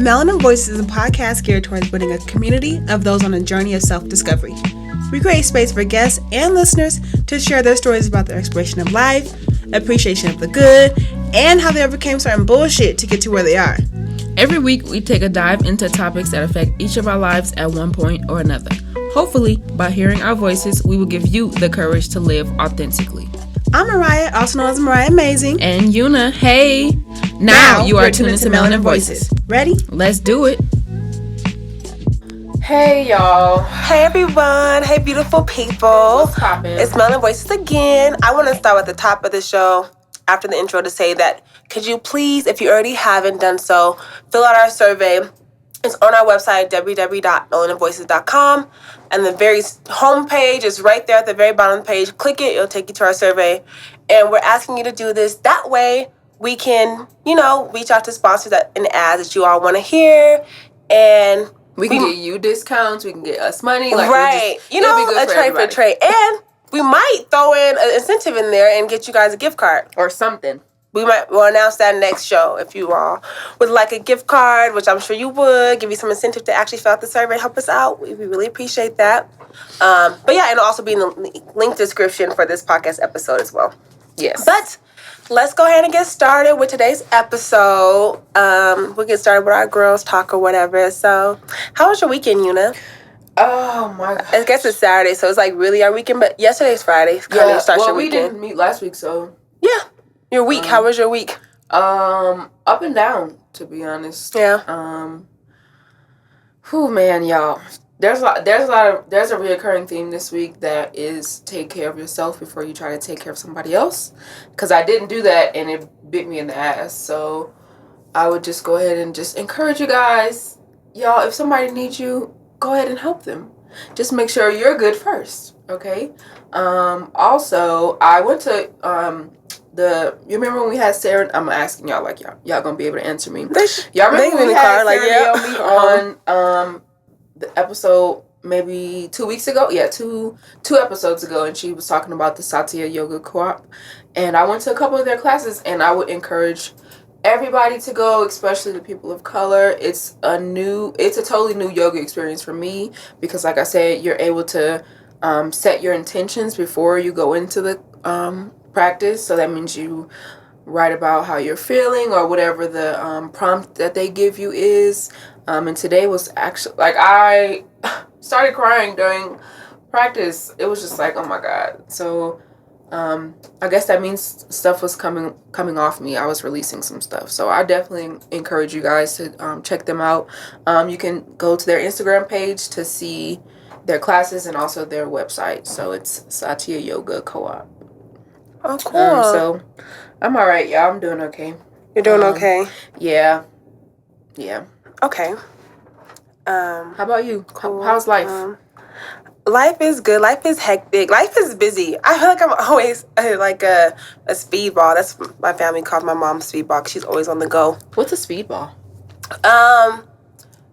Melanin Voices is a podcast geared towards building a community of those on a journey of self-discovery. We create space for guests and listeners to share their stories about their exploration of life, appreciation of the good, and how they overcame certain bullshit to get to where they are. Every week, we take a dive into topics that affect each of our lives at one point or another. Hopefully, by hearing our voices, we will give you the courage to live authentically. I'm Mariah, also known as Mariah Amazing. And Una, hey! Now you are tuned into Melanin Voices. Ready? Let's do it. Hey, y'all. Hey, everyone. Hey, beautiful people. What's poppin'? It's Melanin Voices again. I want to start at the top of the show after the intro to say that could you please, if you already haven't done so, fill out our survey. It's on our website, www.melaninvoices.com. And the very homepage is right there at the very bottom of the page. Click it. It'll take you to our survey. And we're asking you to do this. That way we can, reach out to sponsors and ads that you all want to hear. And we can get you discounts. We can get us money. Right. A trade for trade. And we might throw in an incentive in there and get you guys a gift card. Or something. We'll announce that next show if you all would like a gift card, which I'm sure you would. Give you some incentive to actually fill out the survey and help us out. We really appreciate that. And it'll also be in the link description for this podcast episode as well. Yes. But let's go ahead and get started with today's episode. We'll get started with our girls talk or whatever. So, how was your weekend, Una? Oh my God. I guess it's Saturday, so it's like really our weekend, but yesterday's Friday. Your weekend. We didn't meet last week, so. Yeah. Your week. How was your week? Up and down, to be honest. Yeah. Man, y'all. There's a reoccurring theme this week that is take care of yourself before you try to take care of somebody else. Because I didn't do that and it bit me in the ass. So I would just go ahead and just encourage you guys. Y'all, if somebody needs you, go ahead and help them. Just make sure you're good first, okay? Also, I went to you remember when we had Sarah? I'm asking y'all y'all gonna be able to answer me. Y'all remember when we had Sarah on the episode maybe 2 weeks ago? Yeah, two episodes ago, and she was talking about the Satya Yoga Co-op, and I went to a couple of their classes, and I would encourage everybody to go, especially the people of color. It's a totally new yoga experience for me because, like I said, you're able to set your intentions before you go into the practice. So that means you write about how you're feeling or whatever the prompt that they give you is. And today was actually I started crying during practice. It was just oh my God. So I guess that means stuff was coming off me. I was releasing some stuff. So I definitely encourage you guys to check them out. You can go to their Instagram page to see their classes and also their website. So it's Satya Yoga Co-op. Oh, cool. So I'm all right, y'all. I'm doing okay. You're doing okay? Yeah. Okay. How about you? Cool. How's life? Life is good. Life is hectic. Life is busy. I feel like I'm always like a speedball. That's what my family calls my mom speedball because she's always on the go. What's a speedball?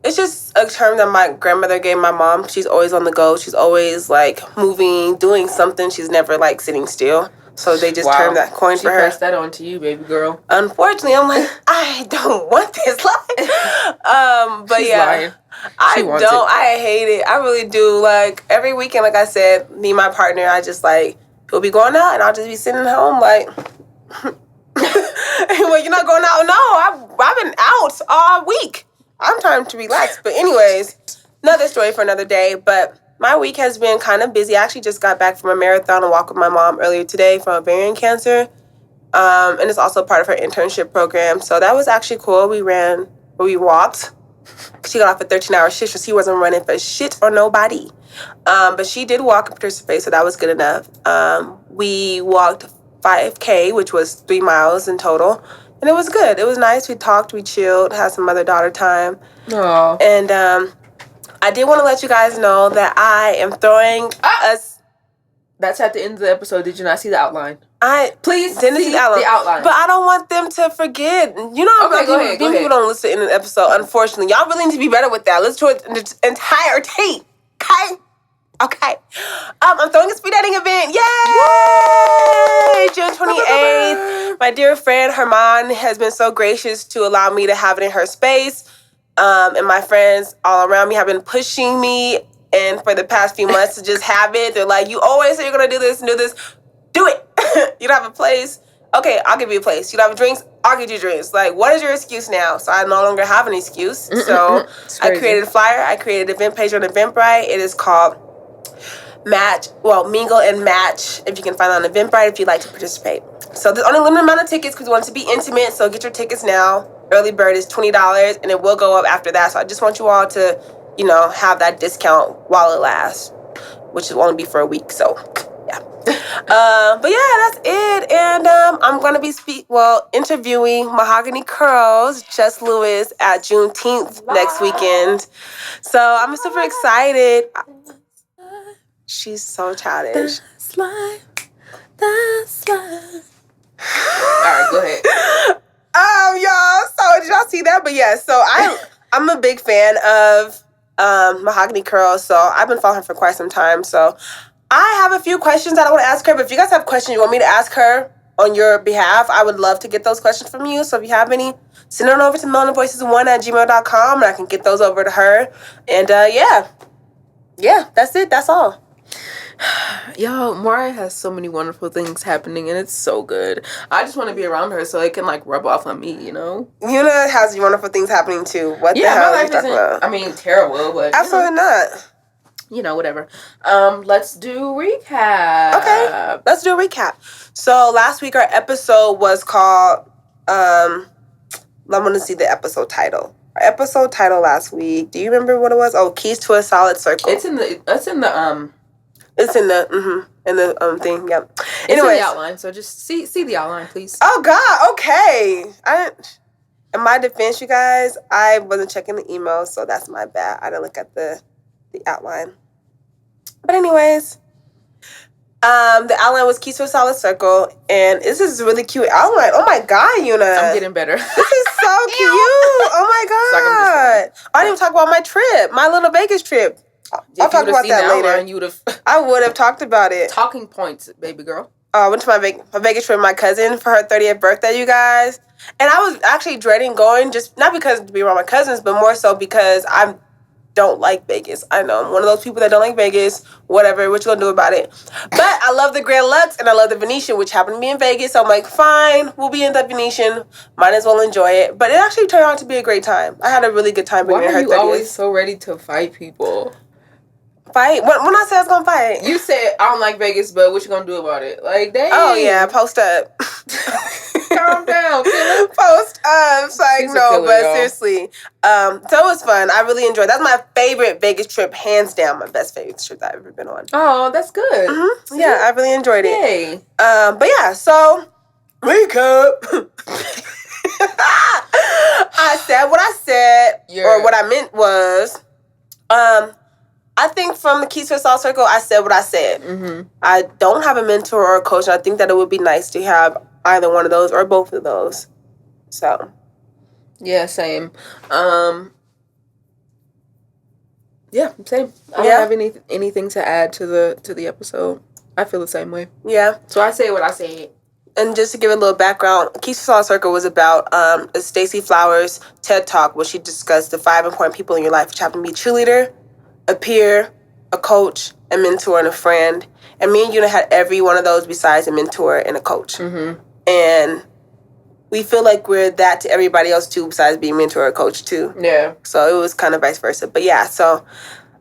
It's just a term that my grandmother gave my mom. She's always on the go. She's always moving, doing something. She's never sitting still. So they just termed that coin for her. She passed that on to you, baby girl. Unfortunately, I'm I don't want this life. But She's yeah, lying. I hate it. I really do. Every weekend, like I said, me and my partner, I just we'll be going out and I'll just be sitting at home well, you're not going out? No, I've been out all week. I'm trying to relax. But anyways, another story for another day. But my week has been kind of busy. I actually just got back from a marathon and walk with my mom earlier today from ovarian cancer. And it's also part of her internship program. So that was actually cool. We walked. She got off a 13-hour shift, so she wasn't running for shit or nobody. But she did walk and participate, so that was good enough. We walked 5K, which was 3 miles in total. And it was good. It was nice. We talked, we chilled, had some mother-daughter time. Aww. And I did want to let you guys know that I am throwing us. That's at the end of the episode. Did you not see the outline? Please didn't see the outline. But I don't want them to forget. Go ahead. People don't listen in an episode, unfortunately. Y'all really need to be better with that. Listen to it the entire tape. Okay. I'm throwing a speed dating event. Yay! June 28th. My dear friend Herman has been so gracious to allow me to have it in her space. And my friends all around me have been pushing me, and for the past few months to just have it. They're like, you always say you're going to do this and do this. Do it. You don't have a place. Okay, I'll give you a place. You don't have drinks. I'll get you drinks. Like, what is your excuse now? So I no longer have an excuse. So I created a flyer. I created an event page on Eventbrite. It is called Mingle and Match, if you can find it on Eventbrite if you'd like to participate. So there's only a limited amount of tickets because we want it to be intimate. So get your tickets now. Early bird is $20 and it will go up after that. So I just want you all to, have that discount while it lasts, which will only be for a week. So yeah. But yeah, that's it. And I'm going to be interviewing Mahogany Curls, Jess Lewis, at Juneteenth next weekend. So I'm super excited. She's so childish. That's life. All right, go ahead. Y'all. So did y'all see that? But yeah, so I'm a big fan of Mahogany Curls. So I've been following her for quite some time. So I have a few questions that I want to ask her. But if you guys have questions you want me to ask her on your behalf, I would love to get those questions from you. So if you have any, send them over to melaninvoices1@gmail.com and I can get those over to her. And yeah, that's it. That's all. Y'all, Mariah has so many wonderful things happening and it's so good. I just want to be around her so it can rub off on me, Una has wonderful things happening too. What the hell my are life you talking about? I mean, terrible, but absolutely not. Whatever. Let's do recap. Okay, let's do a recap. So last week our episode was called I want to see the episode title. Our episode title last week. Do you remember what it was? Oh, Keys to a Solid Circle. It's in the thing. Yep. It's in the outline. So just see the outline, please. Oh God. Okay. In my defense, you guys, I wasn't checking the emails, so that's my bad. I didn't look at the outline. But anyways, the outline was Keys to a Solid Circle, and this is a really cute outline. Oh my God, Una. I'm getting better. This is so cute. Oh my God. I didn't even talk about my trip, my little Vegas trip. I'll talk about that later. I would have talked about it. Talking points, baby girl. I went to my Vegas trip with my cousin for her 30th birthday, you guys. And I was actually dreading going, just not because to be around my cousins, but more so because I don't like Vegas. I know I'm one of those people that don't like Vegas. Whatever, what you gonna do about it? But I love the Grand Lux and I love the Venetian, which happened to be in Vegas. So I'm like, fine, we'll be in the Venetian. Might as well enjoy it. But it actually turned out to be a great time. I had a really good time being her 30th. Why are you always so ready to fight people? Fight? When I said I was gonna fight. You said I don't like Vegas, but what you gonna do about it? Dang. Oh yeah, post up. Calm down, killer. Post up. It's like, She's no, killer, but y'all. seriously. So it was fun. I really enjoyed it. That's my favorite Vegas trip, hands down. My best Vegas trip that I've ever been on. Oh, that's good. Mm-hmm. Yeah, I really enjoyed it. Yay. But yeah, so recap. I said what I said, or what I meant was, I think from the Keys to a Solid Circle, I said what I said. Mm-hmm. I don't have a mentor or a coach, and I think that it would be nice to have either one of those or both of those. So, yeah, same. Yeah, same. I don't have anything to add to the episode. I feel the same way. Yeah. So I say what I said. And just to give a little background, Keys to a Solid Circle was about Stacey Flowers' TED Talk, where she discussed the 5 important people in your life, which happen to be a cheerleader, a peer, a coach, a mentor, and a friend. And me and Una had every one of those besides a mentor and a coach. Mm-hmm. And we feel like we're that to everybody else, too, besides being mentor or coach, too. Yeah. So it was kind of vice versa. But yeah, so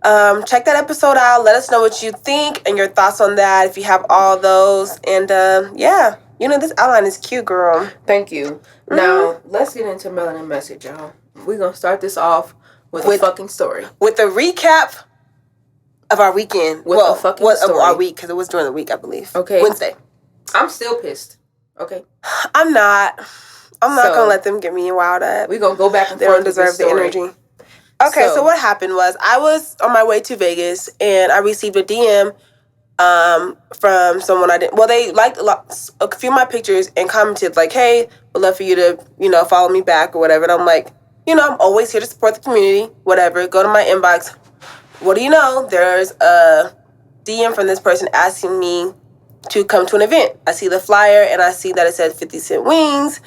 check that episode out. Let us know what you think and your thoughts on that, if you have all those. And yeah, this outline is cute, girl. Thank you. Mm-hmm. Now, let's get into Melanin Message, y'all. We're going to start this off with a fucking story. With a recap of our weekend. With a fucking story. Of our week, because it was during the week, I believe. Okay. Wednesday. I'm still pissed. Okay. I'm not going to let them get me wild up. We're going to go back and forth. They don't deserve the energy. Okay, so what happened was I was on my way to Vegas, and I received a DM from someone I didn't... Well, they liked a few of my pictures and commented, like, hey, would love for you to, follow me back or whatever. And I'm like, I'm always here to support the community, whatever. Go to my inbox. What do you know? There's a DM from this person asking me to come to an event. I see the flyer, and I see that it says 50 Cent Wings.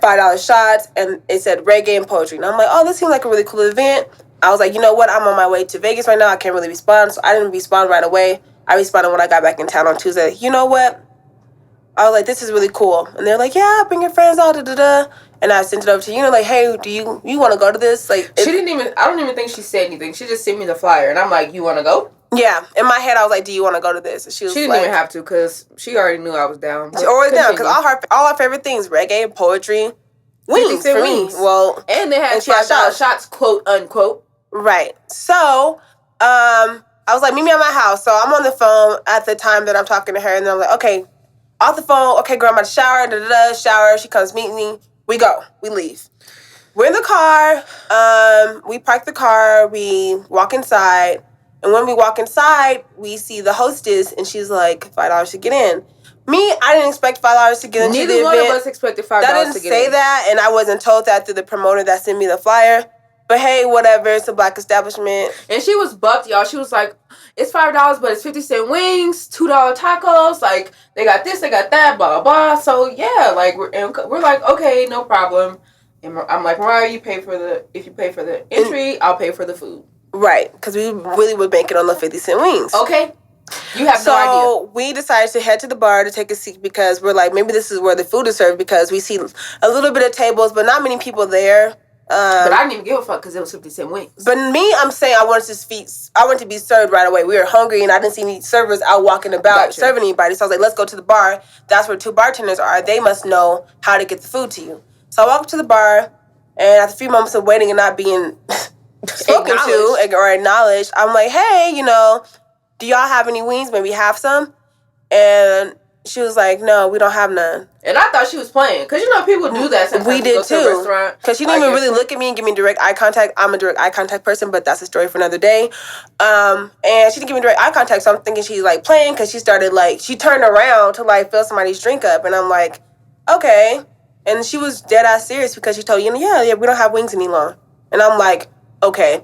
$5 shots, and it said reggae and poetry. And I'm like, oh, this seems like a really cool event. I was like, you know what? I'm on my way to Vegas right now. I can't really respond. So I didn't respond right away. I responded when I got back in town on Tuesday. You know what? I was like, this is really cool. And they're like, yeah, bring your friends out, da-da-da. And I sent it over to you, like, hey, do you want to go to this? Like, I don't even think she said anything. She just sent me the flyer. And I'm like, you want to go? Yeah. In my head, I was like, do you want to go to this? And she didn't even have to, because she already knew I was down. She already down, because all our favorite things, reggae and poetry, wings for me. Well, and they had $5 shots, quote, unquote. Right. So, I was like, meet me at my house. So I'm on the phone at the time that I'm talking to her, and then I'm like, okay, off the phone. Okay, girl, I'm about to shower. Shower. She comes meet me. We go. We leave. We're in the car. We park the car. We walk inside. And when we walk inside, we see the hostess, and she's like, $5 to get in. Me, I didn't expect $5 to get into the event. Neither one of us expected $5 to get in. That didn't say that, and I wasn't told that through the promoter that sent me the flyer. But hey, whatever, it's a black establishment. And she was bucked, y'all. She was like, it's $5, but it's 50-cent wings, $2 tacos. Like, they got this, they got that, blah, blah, blah. So, yeah, like, we're like, okay, no problem. And I'm like, Mariah, if you pay for the entry, I'll pay for the food. Right, because we really were banking on the 50-cent wings. Okay. You have no idea. So we decided to head to the bar to take a seat, because we're like, maybe this is where the food is served, because we see a little bit of tables, but not many people there. But I didn't even give a fuck, because it was 50-cent wings. But me, I'm saying I wanted to be served right away. We were hungry, and I didn't see any servers out walking about serving anybody. So I was like, let's go to the bar. That's where 2 bartenders are. They must know how to get the food to you. So I walked to the bar, and after a few moments of waiting and not being spoken to or acknowledged, I'm like, hey, do y'all have any wings? Maybe have some? And she was like, no, we don't have none. And I thought she was playing. Because, people do that sometimes. We did, too. Because she didn't even really look at me and give me direct eye contact. I'm a direct eye contact person, but that's a story for another day. And she didn't give me direct eye contact, so I'm thinking she's, playing, because she started, she turned around to, fill somebody's drink up. And I'm like, okay. And she was dead-ass serious, because she told you, yeah, we don't have wings any longer. And I'm like, okay.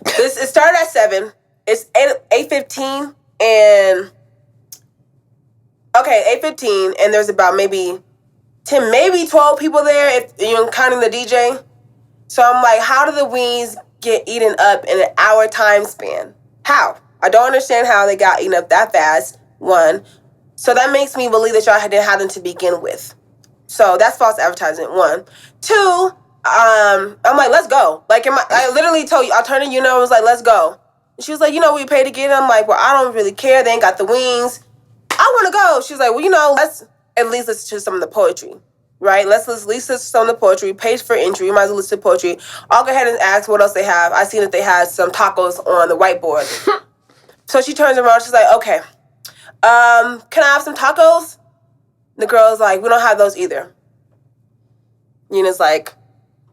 It started at 7. It's 8:15, and... Okay, 8:15, and there's about maybe 10, maybe 12 people there, if you're counting the DJ. So I'm like, how do the wings get eaten up in an hour time span? How? I don't understand how they got eaten up that fast, 1. So that makes me believe that y'all didn't have them to begin with. So that's false advertising, 1. 2, I'm like, let's go. I literally told you, I turned to you, and I was like, let's go. And she was like, we paid to get in. I'm like, well, I don't really care. They ain't got the wings. I want to go. She was like, well, let's at least listen to some of the poetry, right? Let's at least listen to some of the poetry. Pay for entry. You might as well listen to poetry. I'll go ahead and ask what else they have. I seen that they had some tacos on the whiteboard. So she turns around. She's like, okay, can I have some tacos? The girl's like, we don't have those either. Yuna's like,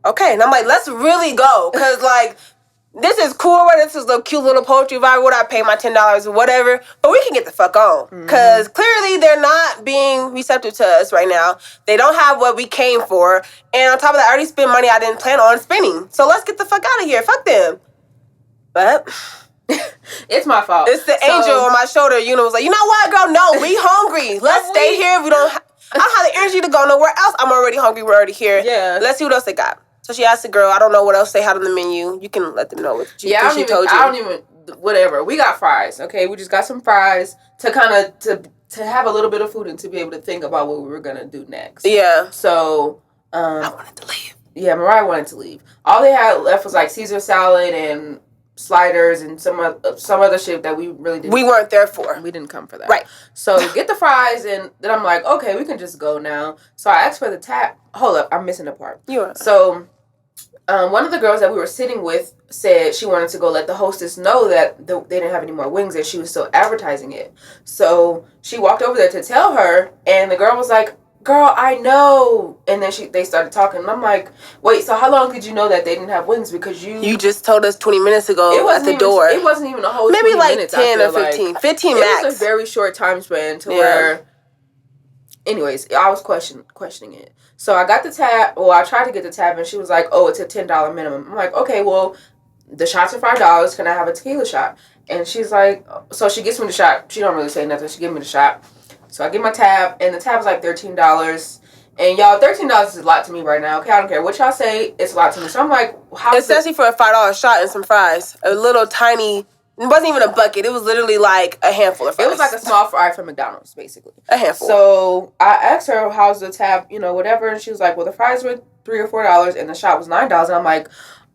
okay. And I'm like, let's really go. Because, this is cool. This is a cute little poetry vibe. Would I pay my $10 or whatever? But we can get the fuck on. Because clearly they're not being receptive to us right now. They don't have what we came for. And on top of that, I already spent money I didn't plan on spending. So let's get the fuck out of here. Fuck them. But... it's my fault. It's the angel on my shoulder. Una was like, you know what, girl? No, we hungry. Let's stay here. We don't... I don't have the energy to go nowhere else. I'm already hungry. We're already here. Yeah. Let's see what else they got. So she asked the girl, I don't know what else they had on the menu. You can let them know what she told you. I don't even, whatever. We got fries, okay? We just got some fries to kind of, to have a little bit of food and to be able to think about what we were going to do next. Yeah. So, I wanted to leave. Yeah, Mariah wanted to leave. All they had left was Caesar salad and sliders and some other shit that we really didn't. We weren't there for. We didn't come for that. Right. So get the fries, and then I'm like, okay, we can just go now. So I asked for the tab. Hold up, I'm missing a part. You are. So one of the girls that we were sitting with said she wanted to go let the hostess know that they didn't have any more wings and she was still advertising it. So she walked over there to tell her, and the girl was like, girl, I know. And then they started talking, and I'm like, wait, so how long did you know that they didn't have wings? Because you just told us 20 minutes ago at the door. It wasn't even a whole maybe 20 minutes. 10 or 15. 15 max. It was a very short time span to where... Anyways, I was questioning it. So I got the tab. Well, I tried to get the tab, and she was like, oh, it's a $10 minimum. I'm like, okay, well, the shots are $5. Can I have a tequila shot? And she's like... So she gets me the shot. She don't really say nothing. She gave me the shot. So I get my tab, and the tab was $13. And y'all, $13 is a lot to me right now. Okay, I don't care what y'all say, it's a lot to me. So I'm like, how? Especially for a $5 shot and some fries, a little tiny. It wasn't even a bucket. It was literally like a handful of fries. It was like a small fry from McDonald's, basically. A handful. So I asked her, how's the tab, whatever. And she was like, well, the fries were $3 or $4 and the shot was $9. And I'm like,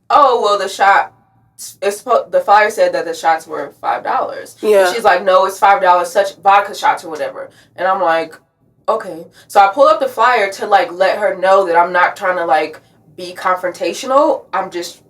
oh, well, the flyer said that the shots were $5. Yeah. And she's like, no, it's $5, such vodka shots or whatever. And I'm like, okay. So I pull up the flyer to, like, let her know that I'm not trying to, like, be confrontational. I'm just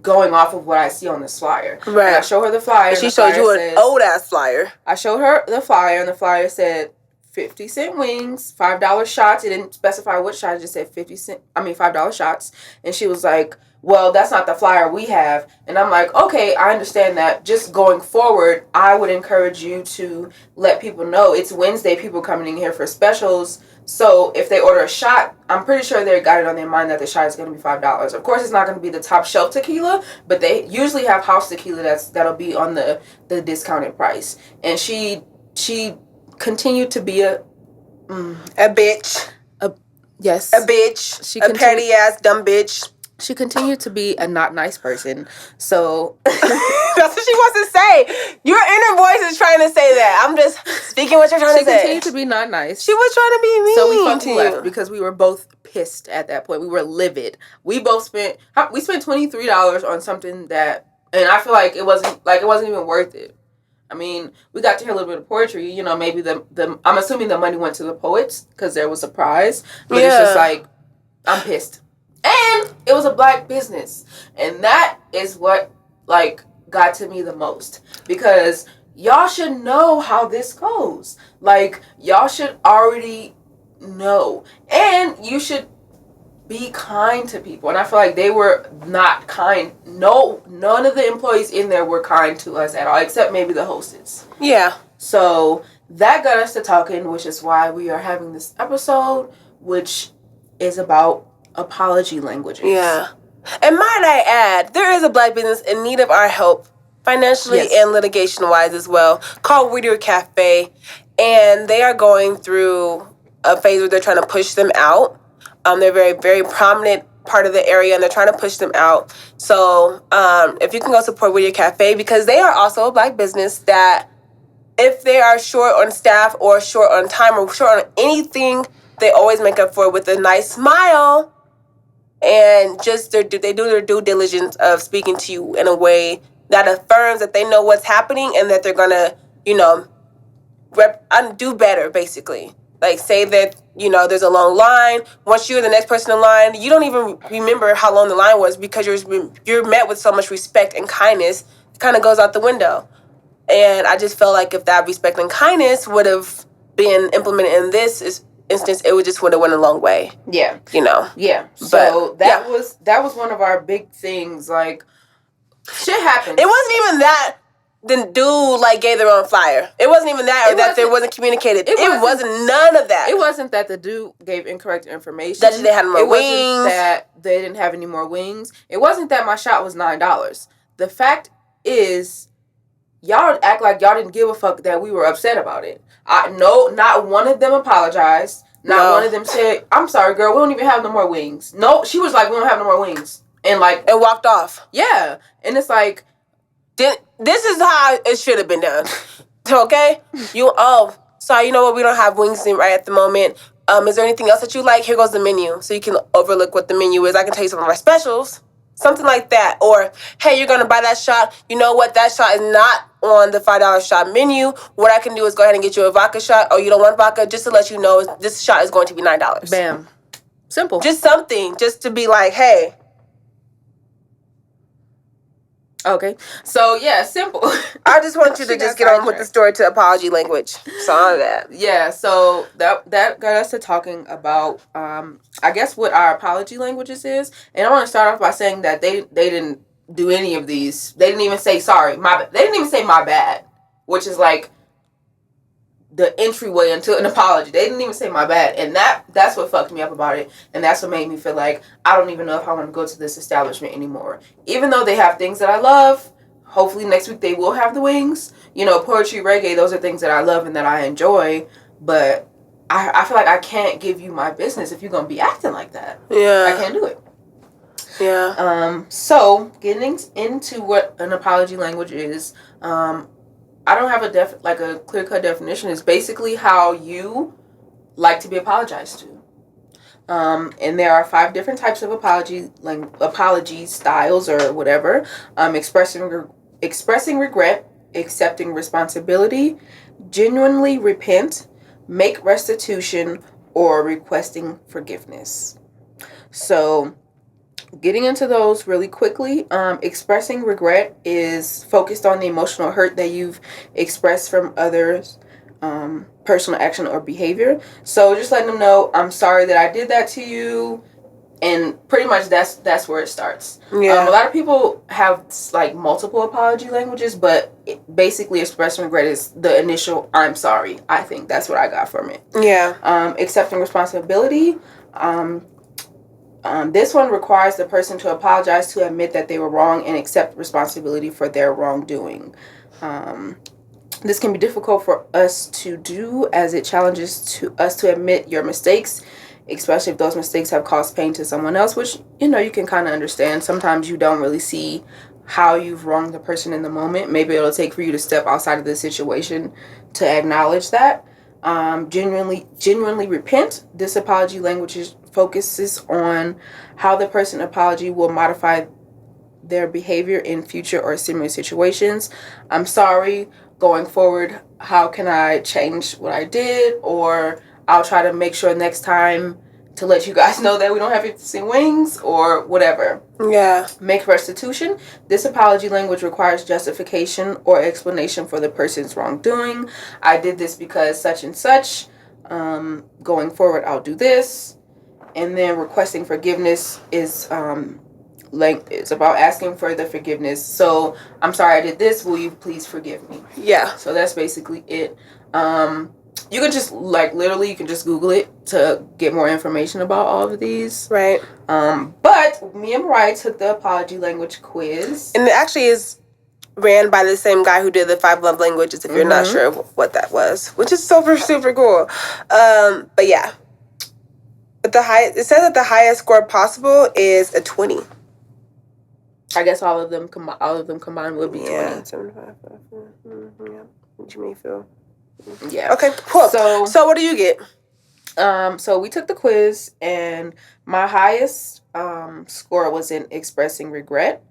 going off of what I see on this flyer. Right. And I show her the flyer. And she showed you an old-ass flyer. I showed her the flyer, and the flyer said 50-cent wings, $5 shots. It didn't specify what shot. It just said $5 shots. And she was like, well, that's not the flyer we have. And I'm like, okay, I understand that. Just going forward, I would encourage you to let people know it's Wednesday, people coming in here for specials. So if they order a shot, I'm pretty sure they got it on their mind that the shot is going to be $5. Of course, it's not going to be the top shelf tequila, but they usually have house tequila that'll be on the discounted price. And she continued to be a bitch. Yes. A bitch. A petty ass dumb bitch. She continued to be a not nice person. So that's what she wants to say. Your inner voice is trying to say that. I'm just speaking what you're trying to say. She continued to be not nice. She was trying to be mean. So we fucking left because we were both pissed at that point. We were livid. We both spent $23 on something that, and I feel like it wasn't even worth it. I mean, we got to hear a little bit of poetry. Maybe I'm assuming the money went to the poets because there was a prize. But It's just like, I'm pissed. And it was a black business. And that is what, like, got to me the most. Because y'all should know how this goes. Like, y'all should already know. And you should be kind to people. And I feel like they were not kind. No, none of the employees in there were kind to us at all, except maybe the hostess. Yeah. So that got us to talking, which is why we are having this episode, which is about apology languages. Yeah. And might I add, there is a black business in need of our help, financially and litigation-wise as well, called Whittier Cafe. And they are going through a phase where they're trying to push them out. They're very, very prominent part of the area, and they're trying to push them out. So if you can go support Whittier Cafe, because they are also a black business that if they are short on staff or short on time or short on anything, they always make up for it with a nice smile. And just they do their due diligence of speaking to you in a way that affirms that they know what's happening and that they're going to, do better, basically. Like, say that, there's a long line. Once you're the next person in line, you don't even remember how long the line was because you're met with so much respect and kindness. It kind of goes out the window. And I just felt like if that respect and kindness would have been implemented in this instance, it would have went a long way. Yeah. Yeah. So that was one of our big things. Like, shit happens. It wasn't even that the dude gave the wrong flyer. It wasn't even that, or that there wasn't communicated. It wasn't none of that. It wasn't that the dude gave incorrect information. That they had more wings. It wasn't that they didn't have any more wings. It wasn't that my shot was $9. The fact is, y'all act like y'all didn't give a fuck that we were upset about it. Not one of them apologized. Not one of them said, I'm sorry, girl, we don't even have no more wings. No, she was like, we don't have no more wings. And walked off. Yeah. And it's like, this is how it should have been done. Okay? Sorry, you know what? We don't have wings right at the moment. Is there anything else that you like? Here goes the menu. So you can overlook what the menu is. I can tell you some of our specials. Something like that. Or, hey, you're going to buy that shot. You know what? That shot is not on the $5 shot menu. What I can do is go ahead and get you a vodka shot. Oh, you don't want vodka? Just to let you know, this shot is going to be $9. Bam. Simple. Just something. Just to be like, hey. Okay. So, yeah, simple. I just want you to just get on with the story to apology language. So, all of that. Yeah, so that got us to talking about, I guess, what our apology languages is. And I want to start off by saying that they didn't do any of these. They didn't even say sorry. They didn't even say my bad, which is like the entryway into an apology. They didn't even say my bad. And that's what fucked me up about it. And that's what made me feel like I don't even know if I want to go to this establishment anymore. Even though they have things that I love, hopefully next week they will have the wings. Poetry, reggae, those are things that I love and that I enjoy. But I feel like I can't give you my business if you're gonna be acting like that. Yeah. I can't do it. Yeah. So getting into what an apology language is, I don't have a clear-cut definition. It's basically how you like to be apologized to. And there are 5 different types of apology styles or whatever. Expressing regret, accepting responsibility, genuinely repent, make restitution, or requesting forgiveness. So, getting into those really quickly, expressing regret is focused on the emotional hurt that you've expressed from others, personal action or behavior. So just letting them know, I'm sorry that I did that to you, and pretty much that's where it starts. Yeah. A lot of people have like multiple apology languages, but basically expressing regret is the initial I'm sorry. I think that's what I got from it. Yeah. Accepting responsibility. This one requires the person to apologize, to admit that they were wrong, and accept responsibility for their wrongdoing. This can be difficult for us to do, as it challenges us to admit your mistakes, especially if those mistakes have caused pain to someone else, which, you can kind of understand. Sometimes you don't really see how you've wronged the person in the moment. Maybe it'll take for you to step outside of the situation to acknowledge that. Genuinely repent. This apology language focuses on how the person apology will modify their behavior in future or similar situations. I'm sorry. Going forward, how can I change what I did? Or I'll try to make sure next time to let you guys know that we don't have 50 wings or whatever. Yeah. Make restitution. This apology language requires justification or explanation for the person's wrongdoing. I did this because such and such. Going forward, I'll do this. And then requesting forgiveness is it's about asking for the forgiveness. So, I'm sorry I did this. Will you please forgive me? Yeah. So that's basically it. You can just literally you can just Google it to get more information about all of these. Right. But me and Mariah took the apology language quiz. And it actually is ran by the same guy who did the 5 love languages, if you're not sure what that was, which is super, super cool. But yeah. But it says that the highest score possible is a 20. I guess all of them combined would be 20. Yeah, 75. Yeah. What you may feel. Yeah. Okay, cool. So what do you get? So we took the quiz, and my highest score was in expressing regret.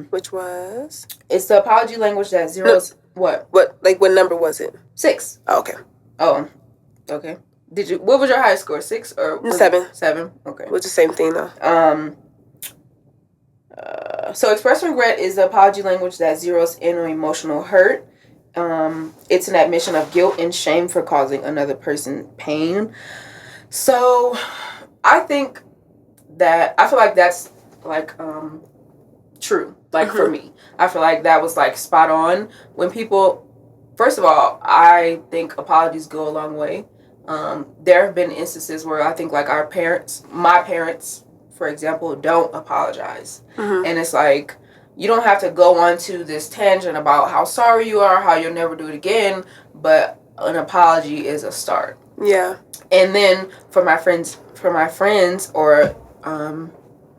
Which was? It's the apology language that zeros. No. What number was it? 6. Oh, okay. Oh, okay. What was your highest score? 6 or 7? 7. Okay. It's the same thing though. So expressing regret is the apology language that zeroes in on emotional hurt. It's an admission of guilt and shame for causing another person pain. So I feel like that's true. For me, I feel like that was spot on. When people, first of all, I think apologies go a long way. There have been instances where I think my parents, for example, don't apologize. And it's you don't have to go on to this tangent about how sorry you are, how you'll never do it again, but an apology is a start. Yeah. And then for my friends or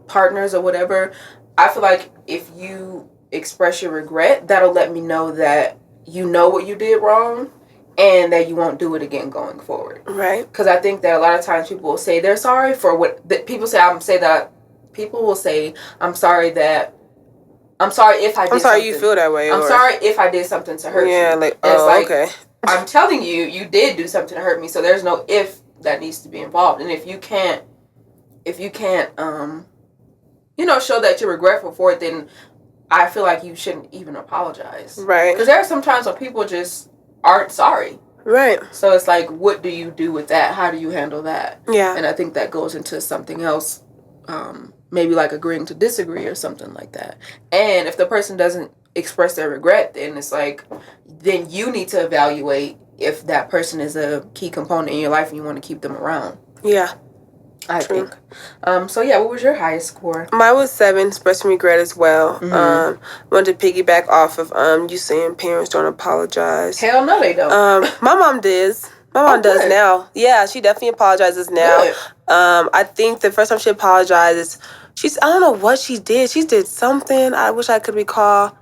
partners or whatever, I feel like if you express your regret, that'll let me know that you know what you did wrong and that you won't do it again going forward. Right. Because I think that a lot of times people will say they're sorry for what people will say, I'm sorry if I did something. I'm sorry you feel that way. I'm sorry if I did something to hurt you. Yeah, okay. I'm telling you, you did do something to hurt me, so there's no if that needs to be involved. And if you can't show that you're regretful for it, then I feel like you shouldn't even apologize. Right. Because there are some times when people just aren't sorry. Right. So it's what do you do with that? How do you handle that? Yeah. And I think that goes into something else, maybe agreeing to disagree or something like that. And if the person doesn't express their regret, then it's then you need to evaluate if that person is a key component in your life and you want to keep them around. Yeah. I think. So yeah, what was your highest score? Mine was 7, expressing regret as well. Mm-hmm. Wanted to piggyback off of you saying parents don't apologize. Hell no, they don't. My mom does. My mom does now. Yeah, she definitely apologizes now. Good. I think the first time she apologized, I don't know what she did. She did something. I wish I could recall.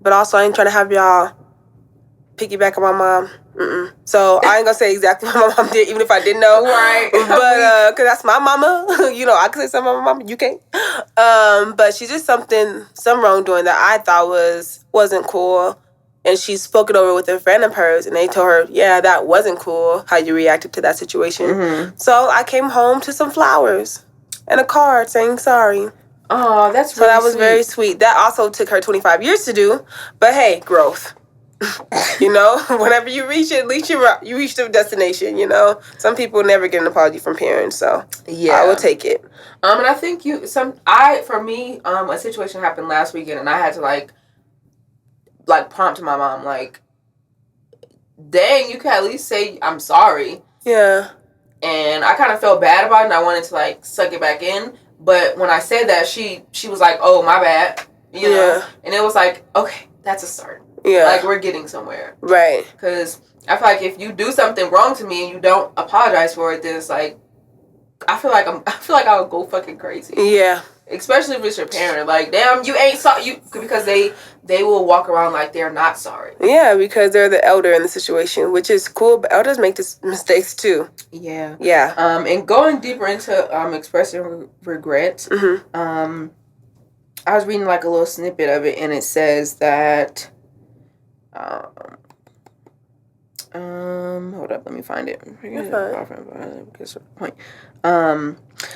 But also, I ain't trying to have y'all piggyback on my mom. So I ain't gonna say exactly what my mom did, even if I didn't know. Right. But because that's my mama, I can say something about my mama. You can't. But she did some wrongdoing that I thought wasn't cool, and she spoke it over with a friend of hers, and they told her, yeah, that wasn't cool how you reacted to that situation. Mm-hmm. So I came home to some flowers and a card saying sorry. Oh, that's so really that was sweet. very sweet. That also took her 25 years to do, but hey, growth. Whenever you reach it, at least you reach the destination. Some people never get an apology from parents, so yeah, I will take it. And I think for me, a situation happened last weekend, and I had to like prompt my mom, like, dang, you can at least say I'm sorry. Yeah. And I kind of felt bad about it, and I wanted to like suck it back in. But when I said that, she was like, "Oh, my bad," know, and it was like, okay, that's a start. Yeah, like we're getting somewhere, right? Because I feel like if you do something wrong to me and you don't apologize for it, then it's like I feel like I'll go fucking crazy. Yeah, especially if it's your parent. Like, damn, you ain't sorry. Because they will walk around like they're not sorry. Yeah, because they're the elder in the situation, which is cool. But elders make mistakes too. Yeah, yeah. And going deeper into expressing regret. Mm-hmm. I was reading like a little snippet of it, and it says that. Hold up, let me find it.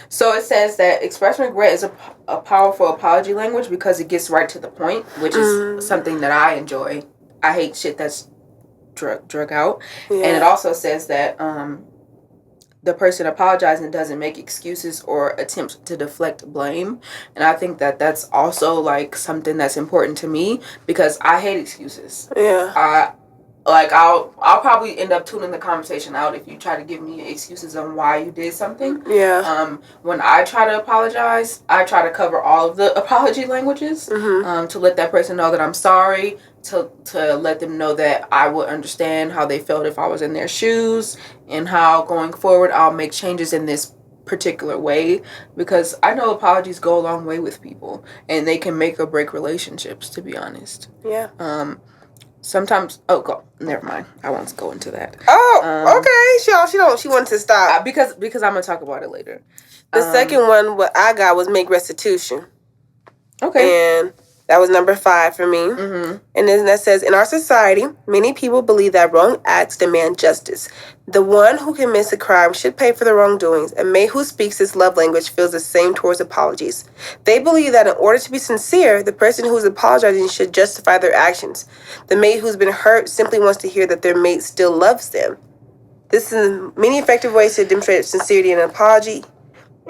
So it says that expressing regret is a powerful apology language because it gets right to the point, which is something that I enjoy. I hate shit that's drug out. Yeah. And it also says that the person apologizing doesn't make excuses or attempt to deflect blame. And I think that that's also like something that's important to me because I hate excuses. Yeah. I'll probably end up tuning the conversation out if you try to give me excuses on why you did something. Yeah. When I try to apologize, I try to cover all of the apology languages to let that person know that I'm sorry, to let them know that I would understand how they felt if I was in their shoes, and how going forward I'll make changes in this particular way, because I know apologies go a long way with people and they can make or break relationships, to be honest. Yeah. Sometimes, never mind. I won't go into that. Oh, okay. She wants to stop. Because I'm going to talk about it later. The second one, what I got was make restitution. Okay. And that was number 5 for me. Mm-hmm. And then that says, in our society, many people believe that wrong acts demand justice. The one who commits a crime should pay for the wrongdoings, and May, who speaks this love language, feels the same towards apologies. They believe that in order to be sincere, the person who is apologizing should justify their actions. The mate who's been hurt simply wants to hear that their mate still loves them. This is many effective ways to demonstrate sincerity in an apology.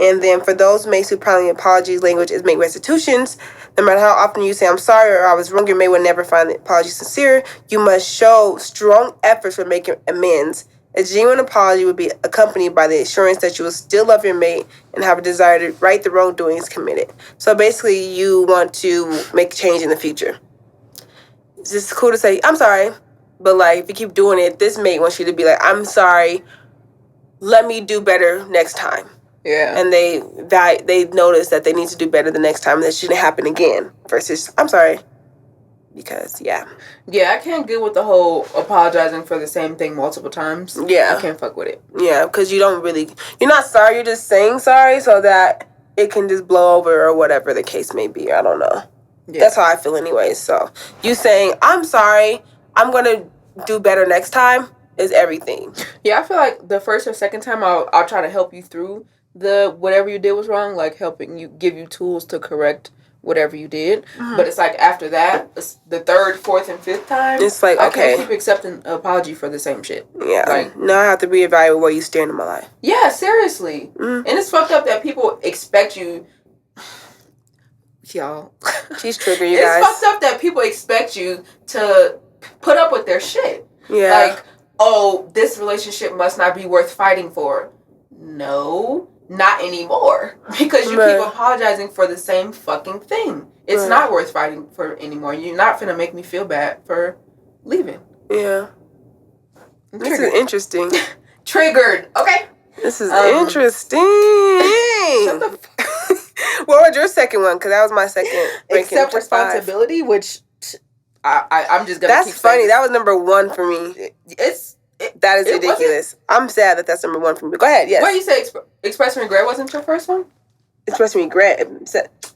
And then for those mates who probably apologies language is make restitutions, no matter how often you say I'm sorry or I was wrong, your mate will never find the apology sincere. You must show strong efforts for making amends. A genuine apology would be accompanied by the assurance that you will still love your mate and have a desire to right the wrongdoings committed. So basically, you want to make a change in the future. It's just cool to say, I'm sorry, but like if you keep doing it, this mate wants you to be like, I'm sorry, let me do better next time. Yeah. And they notice that they need to do better the next time. That shouldn't happen again. Versus, I'm sorry. Because, yeah. Yeah, I can't get with the whole apologizing for the same thing multiple times. Yeah. I can't fuck with it. Yeah, because you're not sorry, you're just saying sorry so that it can just blow over or whatever the case may be. I don't know. Yeah. That's how I feel anyway. So, you saying, I'm sorry, I'm going to do better next time is everything. Yeah, I feel like the first or second time I'll try to help you through the whatever you did was wrong, like helping you, give you tools to correct whatever you did. Mm-hmm. But it's like after that, the third, fourth, and fifth time, it's like, okay, I can't keep accepting an apology for the same shit. Yeah, like now I have to reevaluate where you stand in my life. Yeah, seriously. Mm-hmm. And it's fucked up that people expect you. Y'all, she's triggering you guys. It's fucked up that people expect you to put up with their shit. Yeah, like, oh, this relationship must not be worth fighting for. No. Not anymore, because you keep apologizing for the same fucking thing. It's not worth fighting for anymore. You're not finna make me feel bad for leaving. Yeah. This is interesting. Triggered. Okay. This is interesting. Shut the fuck. What was your second one? Because that was my second. Accept responsibility, which I'm just gonna. That's keep funny. saying. That was number one for me. That is ridiculous. I'm sad that that's number one for me. Go ahead. Yes. What you say? Expressing regret wasn't your first one? Expressing regret.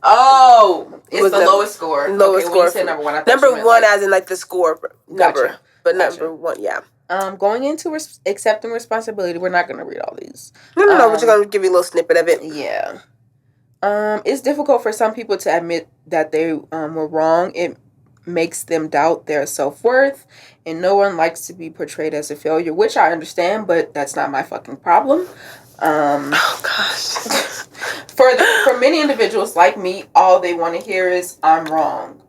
Oh, it's the lowest score. Lowest score. When you said number one. Number one, as in like the score number, but number one, yeah. Going into accepting responsibility, we're not going to read all these. No. We're just going to give you a little snippet of it. Yeah. It's difficult for some people to admit that they were wrong. It makes them doubt their self-worth, and no one likes to be portrayed as a failure, which I understand, but that's not my fucking problem. Oh gosh. For many individuals like me, all they want to hear is I'm wrong.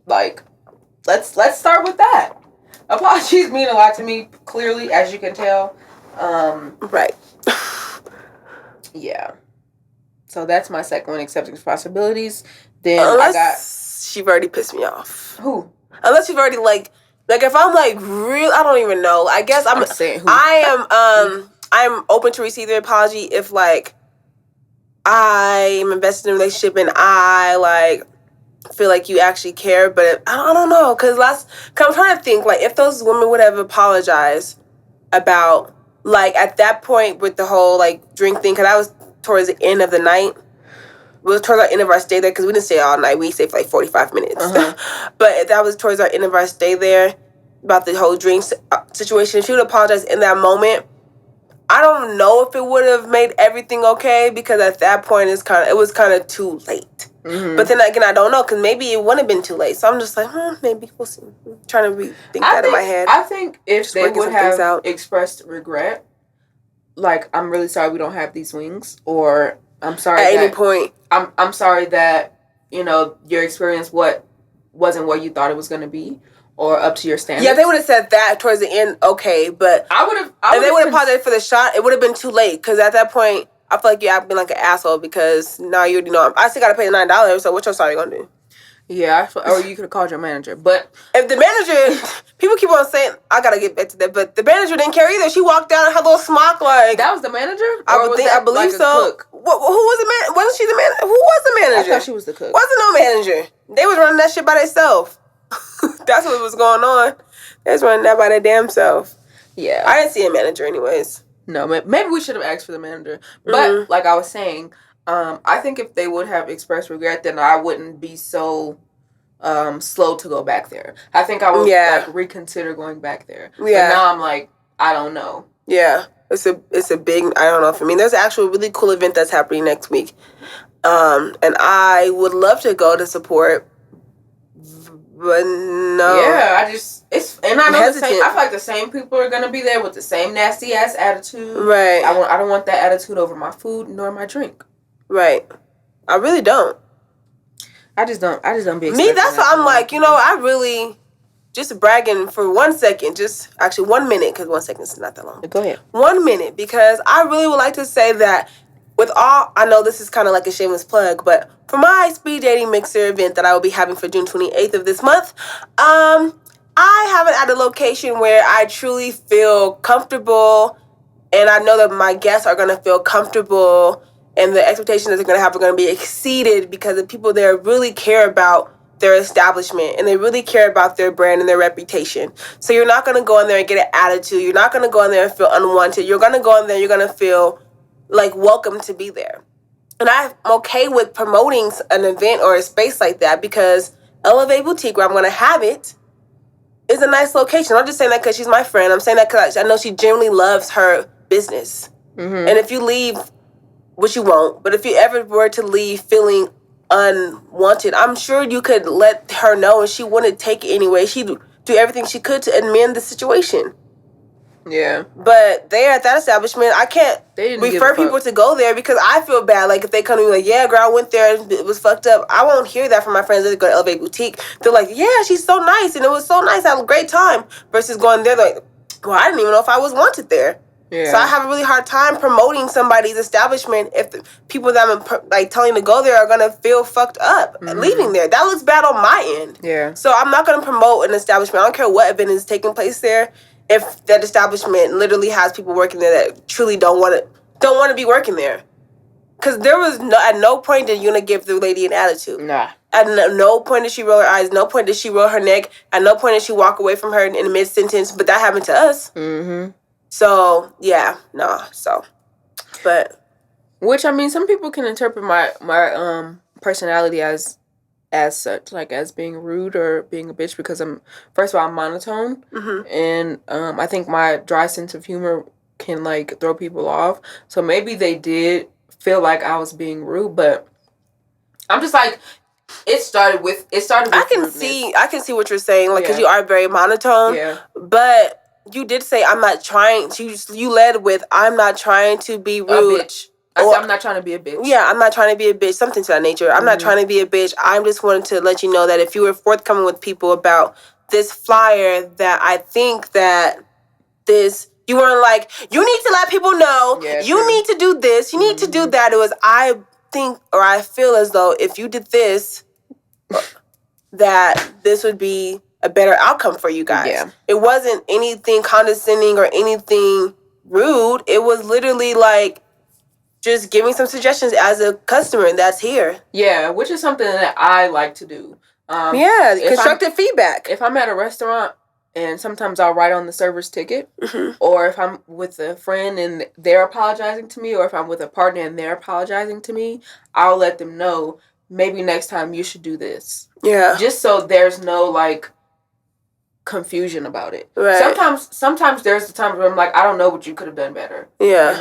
Like, let's start with that. Apologies mean a lot to me, clearly, as you can tell. Right. Yeah. So that's my second one, accepting responsibilities. Then She've already pissed me off. Who? Unless you've already like if I'm like real, I don't even know. I guess I'm saying who. I'm open to receive the apology if like I'm invested in a relationship and I like feel like you actually care, but I don't know, cause I'm trying to think like if those women would have apologized about like at that point with the whole like drink thing, cause that was towards the end of the night. It was towards the end of our stay there, because we didn't stay all night. We stayed for like 45 minutes. Uh-huh. But that was towards our end of our stay there about the whole drink situation. She would apologize in that moment. I don't know if it would have made everything okay, because at that point it was kind of too late. Mm-hmm. But then again, I don't know, because maybe it wouldn't have been too late. So I'm just like, maybe we'll see. I'm trying to rethink that in my head. I think if they would have expressed regret, like, I'm really sorry we don't have these wings, or I'm sorry at any point. I'm sorry that, your experience wasn't what you thought it was going to be, or up to your standards. Yeah, they would have said that towards the end, okay, but if they would have apologized for the shot, it would have been too late, because at that point, I feel like I've been like an asshole, because now you already know, I still got to pay the $9, so what your sorry going to do? Yeah, or you could have called your manager, but if the manager, people keep on saying, I gotta get back to that, but the manager didn't care either. She walked down in her little smock like. That was the manager? I believe so. Cook? Who was the man? Wasn't she the manager? Who was the manager? I thought she was the cook. Wasn't no manager. They was running that shit by themselves. That's what was going on. They was running that by their damn self. Yeah. I didn't see a manager anyways. No, maybe we should have asked for the manager. But like I was saying, I think if they would have expressed regret, then I wouldn't be so slow to go back there. I think I would like reconsider going back there. Yeah. But now I'm like, I don't know. Yeah. It's a big, I don't know. For me, there's an actual really cool event that's happening next week. And I would love to go to support, but no. Yeah, I know I feel like the same people are gonna be there with the same nasty ass attitude. Right. I don't want that attitude over my food nor my drink. Right. I really don't. I just don't be. Me, that's what I'm like. I really just bragging for 1 second. Just actually 1 minute, because 1 second is not that long. Go ahead. 1 minute, because I really would like to say that with all, I know this is kind of like a shameless plug, but for my speed dating mixer event that I will be having for June 28th of this month, I have it at a location where I truly feel comfortable, and I know that my guests are going to feel comfortable, and the expectations that they're going to have are going to be exceeded, because the people there really care about their establishment, and they really care about their brand and their reputation. So you're not going to go in there and get an attitude. You're not going to go in there and feel unwanted. You're going to go in there, you're going to feel like welcome to be there. And I'm okay with promoting an event or a space like that, because Elevate Boutique, where I'm going to have it, is a nice location. I'm just saying that because she's my friend. I'm saying that because I know she genuinely loves her business. Mm-hmm. And if you leave, which you won't, but if you ever were to leave feeling unwanted, I'm sure you could let her know, and she wouldn't take it anyway. She'd do everything she could to amend the situation. Yeah. But there at that establishment, I can't refer people to go there, because I feel bad. Like, if they come to me like, yeah, girl, I went there and it was fucked up, I won't hear that from my friends that go to Elevate Boutique. They're like, yeah, she's so nice, and it was so nice, I had a great time. Versus going there like, well, I didn't even know if I was wanted there. Yeah. So I have a really hard time promoting somebody's establishment if the people that I'm telling to go there are going to feel fucked up leaving there. That looks bad on my end. Yeah. So I'm not going to promote an establishment. I don't care what event is taking place there. if that establishment literally has people working there that truly don't want to be working there. Because there was at no point did Una give the lady an attitude. Nah. At no point did she roll her eyes. No point did she roll her neck. At no point did she walk away from her in mid-sentence. But that happened to us. Mm-hmm. So, yeah. No. So, but. Which, I mean, some people can interpret my personality as such, like as being rude or being a bitch, because first of all, I'm monotone. Mm-hmm. And I think my dry sense of humor can, like, throw people off. So maybe they did feel like I was being rude, but I'm just like, it started with I can rudeness. see what you're saying, like, because you are very monotone. Yeah. But you did say, I'm not trying to, you led with, I'm not trying to be rude. A bitch. I said, I'm not trying to be a bitch. Yeah, I'm not trying to be a bitch, something to that nature. I'm not trying to be a bitch. I'm just wanting to let you know that if you were forthcoming with people about this flyer, that I think that you weren't like, you need to let people know, you need to do this, you need to do that. It was, I think, or I feel as though if you did this, that this would be a better outcome for you guys. Yeah. It wasn't anything condescending or anything rude. It was literally like just giving some suggestions as a customer that's here. Yeah, which is something that I like to do. Constructive feedback. If I'm at a restaurant, and sometimes I'll write on the server's ticket, or if I'm with a friend and they're apologizing to me, or if I'm with a partner and they're apologizing to me, I'll let them know, maybe next time you should do this. Yeah. Just so there's no, like, confusion about it. Right. Sometimes there's the times where I'm like, I don't know what you could have done better. Yeah. You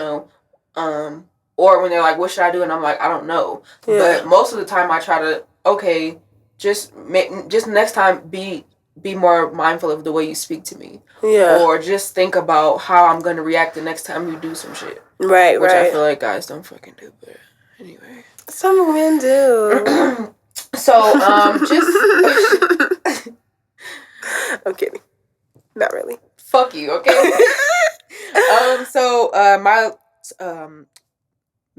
know? Or when they're like, what should I do? And I'm like, I don't know. Yeah. But most of the time I try to, okay, just next time be more mindful of the way you speak to me. Yeah. Or just think about how I'm going to react the next time you do some shit. Right, Which I feel like guys don't fucking do, but anyway. Some men do. So, just... I'm kidding. Not really. Fuck you, okay? My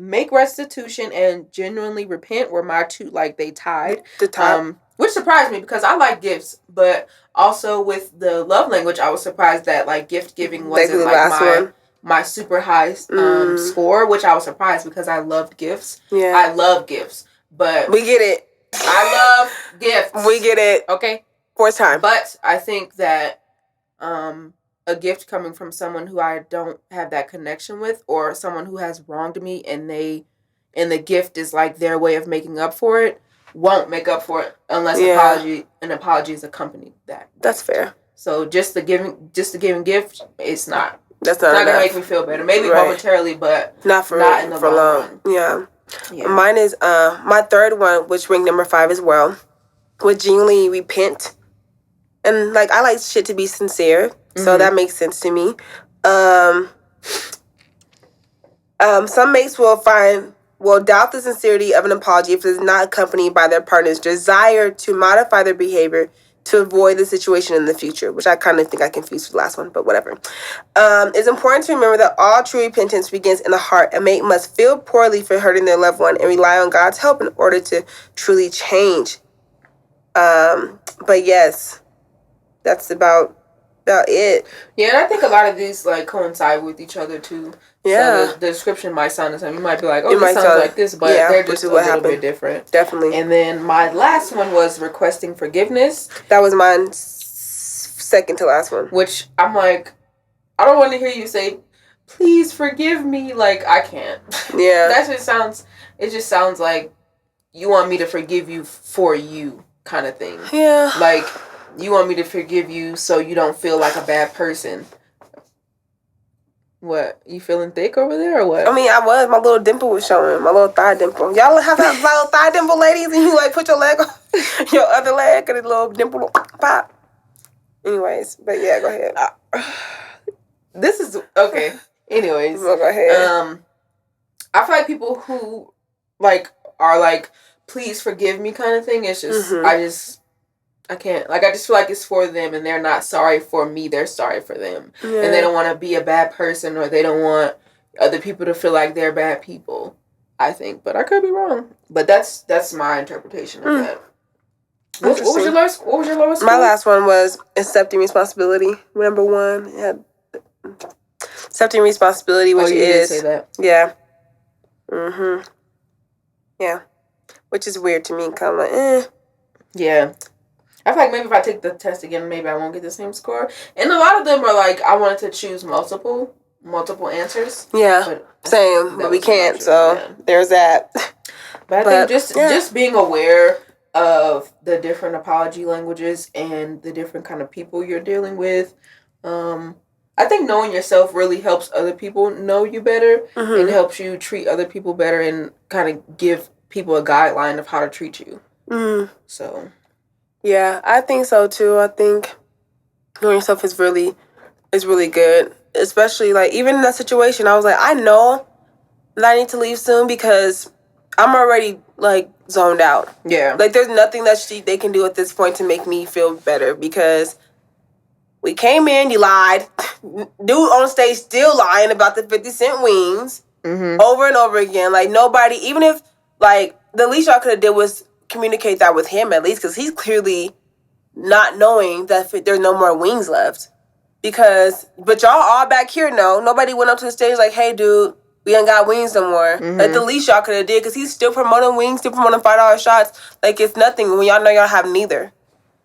make restitution and genuinely repent were my two, like, they tied. The top. Which surprised me because I like gifts, but also with the love language, I was surprised that, like, gift giving wasn't like my super high score, which I was surprised because I loved gifts. Yeah. I love gifts, but we get it. I love gifts. We get it. Okay. Fourth time. But I think that a gift coming from someone who I don't have that connection with, or someone who has wronged me, and the gift is like their way of making up for it, won't make up for it unless an apology is accompanied that. That's fair. So just the giving gift, it's not. That's not gonna make me feel better. Maybe momentarily, but not in the long run. Yeah. Mine is my third one, which ranked number 5 as well, would genuinely repent. And, like, I like shit to be sincere, so that makes sense to me. Some mates will doubt the sincerity of an apology if it is not accompanied by their partner's desire to modify their behavior to avoid the situation in the future, which I kind of think I confused with the last one, but whatever. It's important to remember that all true repentance begins in the heart. A mate must feel poorly for hurting their loved one and rely on God's help in order to truly change. But yes, that's about it. Yeah, and I think a lot of these, like, coincide with each other too. Yeah. So the description might sound the same. You might be like, oh, this sounds like this, but they're just a little bit different. Definitely. And then my last one was requesting forgiveness. That was mine second to last one. Which I'm like, I don't want to hear you say, please forgive me. Like, I can't. Yeah. It just sounds like you want me to forgive you for you kind of thing. Yeah. Like, you want me to forgive you so you don't feel like a bad person. What? You feeling thick over there or what? I mean, I was. My little dimple was showing. My little thigh dimple. Y'all have that little thigh dimple, ladies? And you, like, put your leg on your other leg and a little dimple pop. Anyways, but yeah, go ahead. This is... Okay. Anyways. Go ahead. I feel like people who, like, are like, please forgive me kind of thing. It's just... I can't, like, I just feel like it's for them and they're not sorry for me, they're sorry for them. Yeah. And they don't want to be a bad person, or they don't want other people to feel like they're bad people, I think. But I could be wrong. But that's my interpretation of that. What was your lowest? What was your lowest? My score? last one was accepting responsibility. Number one, it had accepting responsibility, which you is did say that. Yeah. Yeah. Which is weird to me. Cause I'm like, Yeah. I feel like maybe if I take the test again, maybe I won't get the same score. And a lot of them are like, I wanted to choose multiple answers. Yeah. But same, but we can't. So there's that. But I think just being aware of the different apology languages and the different kind of people you're dealing with. I think knowing yourself really helps other people know you better and helps you treat other people better and kind of give people a guideline of how to treat you. So. Yeah, I think so too. I think knowing yourself is really good. Especially like even in that situation, I was like, I know that I need to leave soon because I'm already like zoned out. Yeah. Like there's nothing that they can do at this point to make me feel better because we came in, you lied. Dude on stage still lying about the 50-cent wings over and over again. Like nobody, even if like the least y'all could have did was communicate that with him at least because he's clearly not knowing that there's no more wings left. But y'all all back here know. Nobody went up to the stage like, hey, dude, we ain't got wings no more. Like, the least y'all could have did, because he's still promoting wings, still promoting $5 shots. Like, it's nothing when y'all know y'all have neither.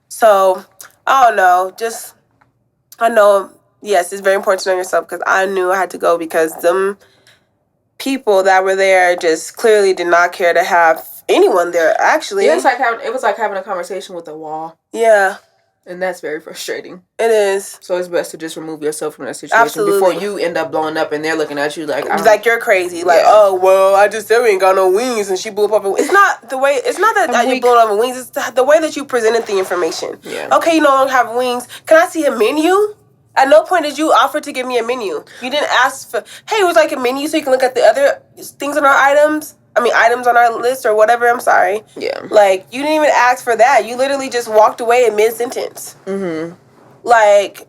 So, I don't know. I know, yes, it's very important to know yourself, because I knew I had to go, because them people that were there just clearly did not care to have anyone there, actually. Yeah, it was like having a conversation with a wall. Yeah. And that's very frustrating. It is. So it's best to just remove yourself from that situation before you end up blowing up and they're looking at you like you're crazy. Like, oh, well, I just said we ain't got no wings and she blew up. It's not that you blew up on wings. It's the way that you presented the information. Yeah. Okay, you no longer have wings. Can I see a menu? At no point did you offer to give me a menu. You didn't ask for, hey, would you like a menu so you can look at the other things on our items? Items on our list or whatever, I'm sorry. Yeah. Like, you didn't even ask for that. You literally just walked away in mid-sentence. Like,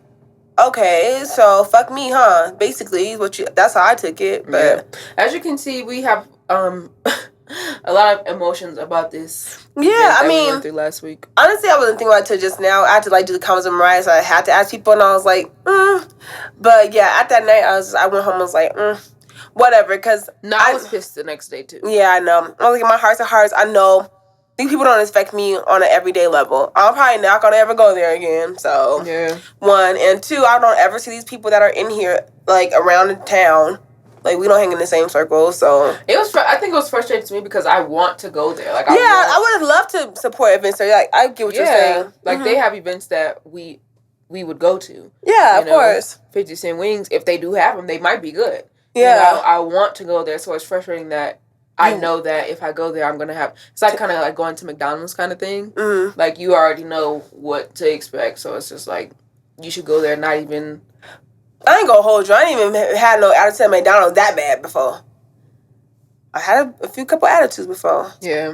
okay, so fuck me, huh? Basically, that's how I took it. But yeah. As you can see, we have a lot of emotions about this. Yeah, we went through last week. Honestly, I wasn't thinking about it till just now. I had to do the comments with Mariah, so I had to ask people, and I was like, But yeah, at that night, I went home and was like, whatever, because I was pissed the next day too. Yeah, I know. I was like, in my hearts of hearts, I know these people don't affect me on an everyday level. I'm probably not gonna ever go there again. So yeah, 1 and 2, I don't ever see these people that are in here like around the town. Like, we don't hang in the same circle. So I think it was frustrating to me because I want to go there. Like, I would have loved to support events. So like, I get what you're saying. Like they have events that we would go to. Yeah, of course. 50-cent wings, if they do have them, they might be good. Yeah, I want to go there, so it's frustrating that I know that if I go there, I'm gonna have. It's like kind of like going to McDonald's kind of thing. Like you already know what to expect, so it's just like you should go there. Not even. I ain't gonna hold you. I ain't even had no attitude at McDonald's that bad before. I had a couple attitudes before. Yeah,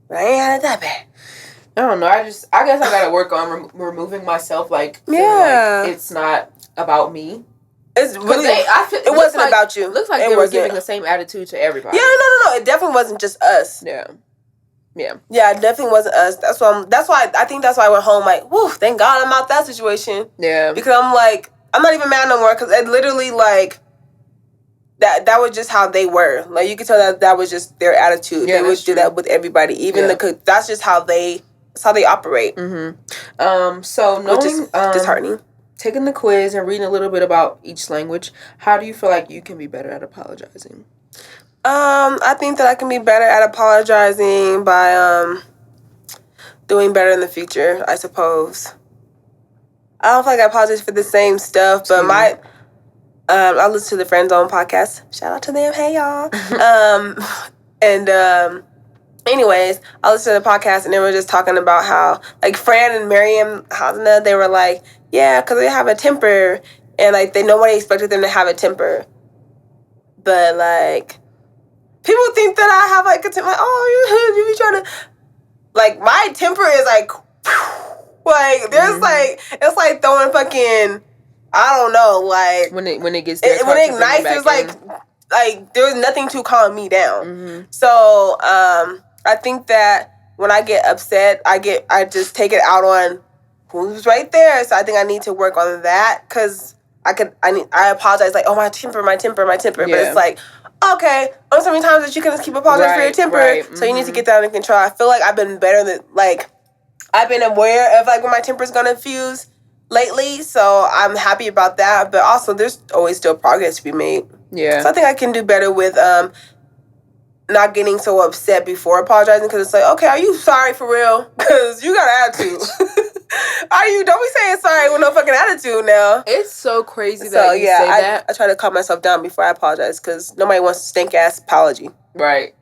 but I ain't had it that bad. I don't know. I guess I gotta work on removing myself. Like, like it's not about me. It's really, it wasn't about you. Looks like they were giving the same attitude to everybody. Yeah, no. It definitely wasn't just us. Yeah. Yeah, it definitely wasn't us. That's why I went home like, whew, thank God I'm out that situation. Yeah. Because I'm like, I'm not even mad no more because it literally like that was just how they were. Like you could tell that was just their attitude. Yeah, they would do that with everybody, even that's just how they operate. So knowing, which is disheartening. Taking the quiz and reading a little bit about each language, how do you feel like you can be better at apologizing? I think that I can be better at apologizing by doing better in the future, I suppose. I don't feel like I apologize for the same stuff, but I listen to the Friend Zone podcast. Shout out to them. Hey, y'all. Anyways, I listened to the podcast and they were just talking about how, like, Fran and Mariam, they were like, yeah, because they have a temper, and, like, nobody expected them to have a temper. But, like, people think that I have, like, a temper. Like, oh, you be trying to... Like, my temper is, like, like, there's, like, it's like throwing fucking, I don't know, like... When it gets there, when it ignites, there's, like, there's nothing to calm me down. So, I think that when I get upset, I just take it out on who's right there. So I think I need to work on that because I apologize like, oh, my temper. But it's like, okay, on so many times that you can just keep apologizing for your temper. Right. So you need to get that under control. I feel like I've been better than, like, I've been aware of, like, when my temper's going to fuse lately. So I'm happy about that. But also, there's always still progress to be made. Yeah. So I think I can do better with not getting so upset before apologizing because it's like, okay, are you sorry for real? Because you got an attitude. Don't be saying sorry with no fucking attitude now. It's so crazy that you say that. I try to calm myself down before I apologize because nobody wants a stink-ass apology. Right.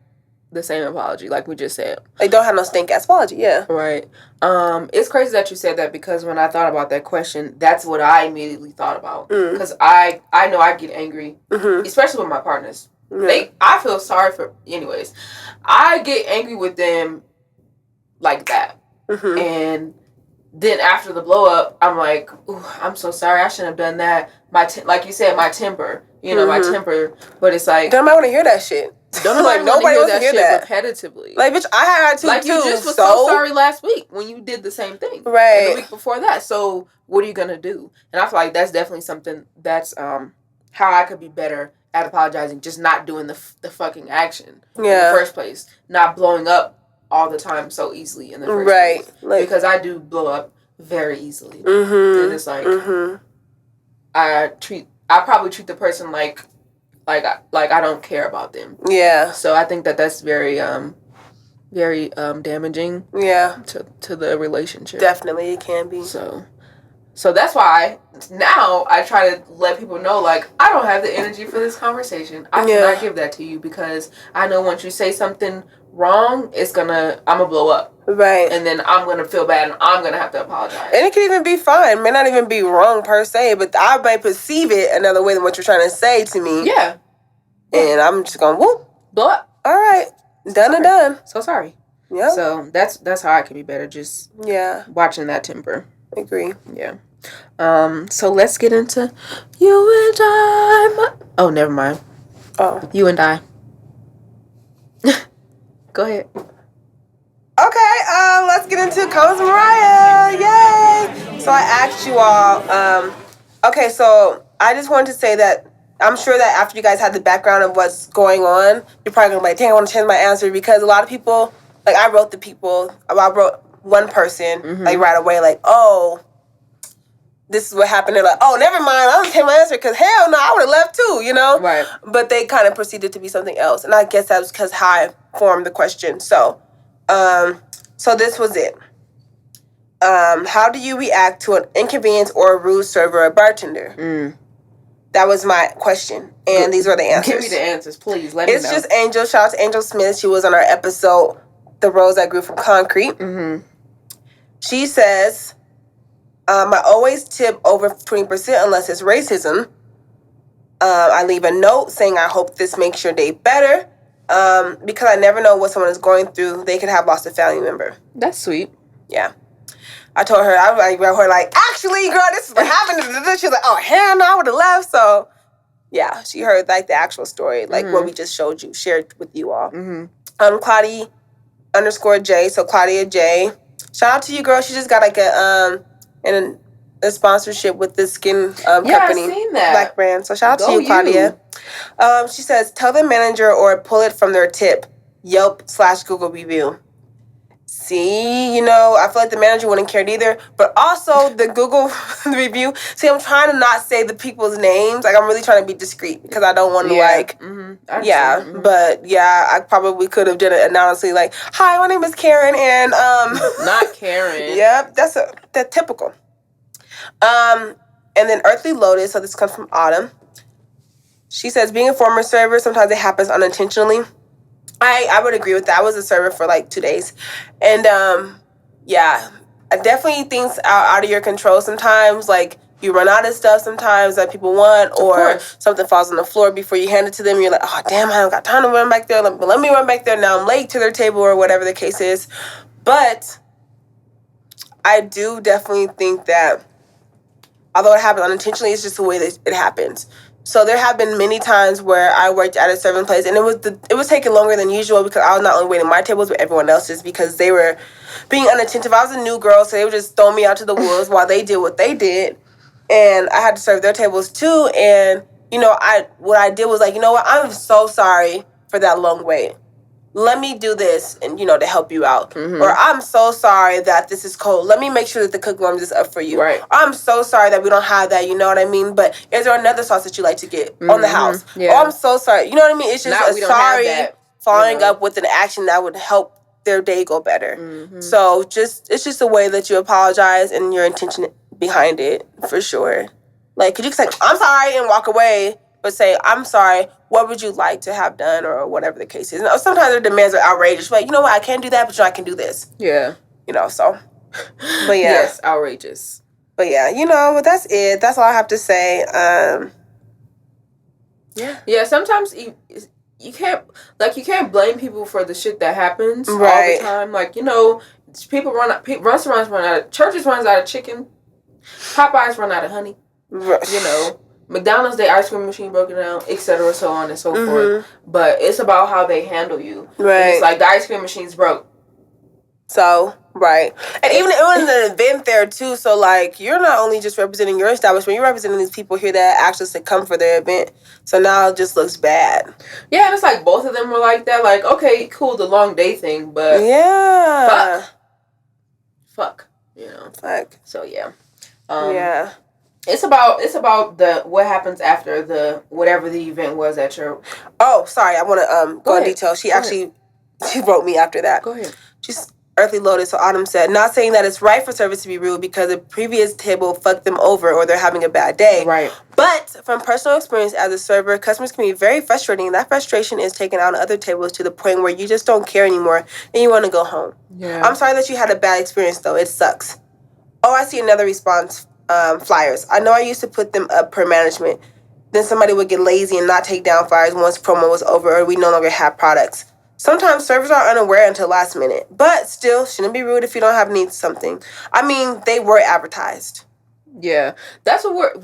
The same apology, like we just said. They don't have no stink-ass apology, yeah. Right. It's crazy that you said that because when I thought about that question, that's what I immediately thought about. Because I know I get angry, especially with my partners. Yeah. I feel sorry for... Anyways, I get angry with them like that. And then after the blow-up, I'm like, ooh, I'm so sorry. I shouldn't have done that. Like you said, my temper. You know, my temper. But it's like... Don't nobody want to hear that shit. Don't nobody want to hear that shit repetitively. Like, bitch, I had to like, too. Like, you just was so sorry last week when you did the same thing. Right. And the week before that. So, what are you going to do? And I feel like that's definitely something that's how I could be better at apologizing. Just not doing the fucking action in the first place. Not blowing up all the time so easily in the first place. Like, because I do blow up very easily. And it's like, I probably treat the person like I don't care about them. Yeah. So I think that's very damaging. Yeah. To the relationship. Definitely, it can be. So that's why now I try to let people know, like, I don't have the energy for this conversation. I cannot give that to you because I know once you say something wrong, I'm gonna blow up. Right. And then I'm gonna feel bad and I'm gonna have to apologize. And it can even be fine. It may not even be wrong per se, but I might perceive it another way than what you're trying to say to me. Yeah. And I'm just going, whoop. Blow up. All right. Done and done. So sorry. Yeah. So that's how I can be better. Just watching that temper. Agree. Yeah. So let's get into you and I. Oh, never mind. Oh. You and I. Go ahead. Okay, let's get into Convos Mariah. Yay! So I asked you all, okay, so I just wanted to say that I'm sure that after you guys had the background of what's going on, you're probably going to be like, dang, I want to change my answer because a lot of people, like I wrote one person, like right away, like, oh, this is what happened. They're like, oh, never mind, I'm going to change my answer because hell no, I would have left too, you know? Right. But they kind of proceeded to be something else. And I guess that was because how I formed the question. So this was it. How do you react to an inconvenience or a rude server or bartender? That was my question. And these were the answers. Give me the answers, please. Let me know. It's just Angel. Shout out to Angel Smith. She was on our episode, The Rose That Grew from Concrete. She says, I always tip over 20% unless it's racism. I leave a note saying I hope this makes your day better. Because I never know what someone is going through. They could have lost a family member. That's sweet. Yeah. I told her, I wrote her like, actually, girl, this is what happened. She was like, oh, hell no, I would have left. So, yeah, she heard like the actual story, like what we just shared with you all. Claudia _J, so Claudia J. Shout out to you, girl. She just got like a sponsorship with this skin company. I've seen that. Black brand. So shout out to you, Claudia. She says, tell the manager or pull it from their tip. Yelp/Google review. See, I feel like the manager wouldn't care either. But also the Google review. See, I'm trying to not say the people's names. Like, I'm really trying to be discreet because I don't want to But I probably could have done it anonymously. Like, hi, my name is Karen, and not Karen. Yep, that's typical. And then Earthly Lotus. So this comes from Autumn. She says, being a former server, sometimes it happens unintentionally. I would agree with that. I was a server for like 2 days. And, definitely things out of your control sometimes. Like, you run out of stuff sometimes that people want, or something falls on the floor before you hand it to them. You're like, oh, damn, I don't got time to run back there. Let me run back there. Now I'm late to their table or whatever the case is. But I do definitely think that although it happens unintentionally, it's just the way that it happens. So there have been many times where I worked at a serving place, and it was taking longer than usual because I was not only waiting my tables but everyone else's because they were being unattentive. I was a new girl, so they would just throw me out to the wolves while they did what they did, and I had to serve their tables too. And what I did was like, you know what, I'm so sorry for that long wait. Let me do this and, to help you out. Mm-hmm. Or I'm so sorry that this is cold. Let me make sure that the cook warms this up for you. Right. I'm so sorry that we don't have that, you know what I mean? But is there another sauce that you like to get on the house? Yeah. Oh, I'm so sorry. You know what I mean? It's just a sorry following up with an action that would help their day go better. Mm-hmm. So it's just a way that you apologize and your intention behind it, for sure. Like, could you say, I'm sorry, and walk away, but say, I'm sorry, what would you like to have done, or whatever the case is. Sometimes their demands are outrageous. Like, you know what, I can't do that, but I can do this. Yeah. So. But yeah. Yes, outrageous. But yeah, but that's it. That's all I have to say. Yeah. Yeah, sometimes you can't blame people for the shit that happens all the time. Like, people restaurants run out of, churches runs out of chicken, Popeyes run out of honey, McDonald's, their ice cream machine broken down, etc., so on and so forth. But it's about how they handle you. Right. And it's like the ice cream machine's broke. So, right. And even it was an event there, too. So, like, you're not only just representing your establishment, you're representing these people here that actually come for their event. So now it just looks bad. Yeah, and it's like both of them were like that. Like, okay, cool, the long day thing, but... Yeah. Fuck. Fuck. So, yeah. Yeah. It's about what happens after the whatever the event was at your. Oh, sorry. I want to go in detail. She wrote me after that. Go ahead. She's Earthly Lotus. So Autumn said, not saying that it's right for service to be rude because the previous table fucked them over or they're having a bad day. Right. But from personal experience as a server, customers can be very frustrating. That frustration is taken out on other tables to the point where you just don't care anymore and you want to go home. Yeah. I'm sorry that you had a bad experience though. It sucks. Oh, I see another response. Flyers. I know I used to put them up per management. Then somebody would get lazy and not take down flyers once promo was over or we no longer have products. Sometimes servers are unaware until last minute. But still, shouldn't be rude if you don't have needs something. I mean, they were advertised. Yeah. That's what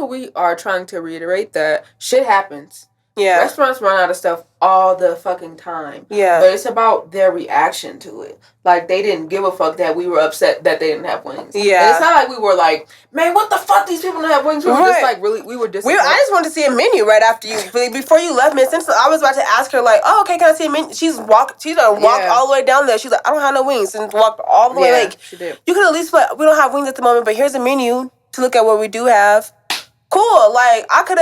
we are trying to reiterate, that shit happens. Yeah. Restaurants run out of stuff all the fucking time. Yeah. But it's about their reaction to it. Like, they didn't give a fuck that we were upset that they didn't have wings. Yeah. And it's not like we were like, man, what the fuck, these people don't have wings? We were just like, really, we were disappointed. I just wanted to see a menu right after you. Before you left me, since I was about to ask her, like, oh, okay, can I see a menu? She's walked all the way down there. She's like, I don't have no wings. And walked all the way. Like, she did. You could at least put, we don't have wings at the moment, but here's a menu to look at what we do have. Cool. Like, I could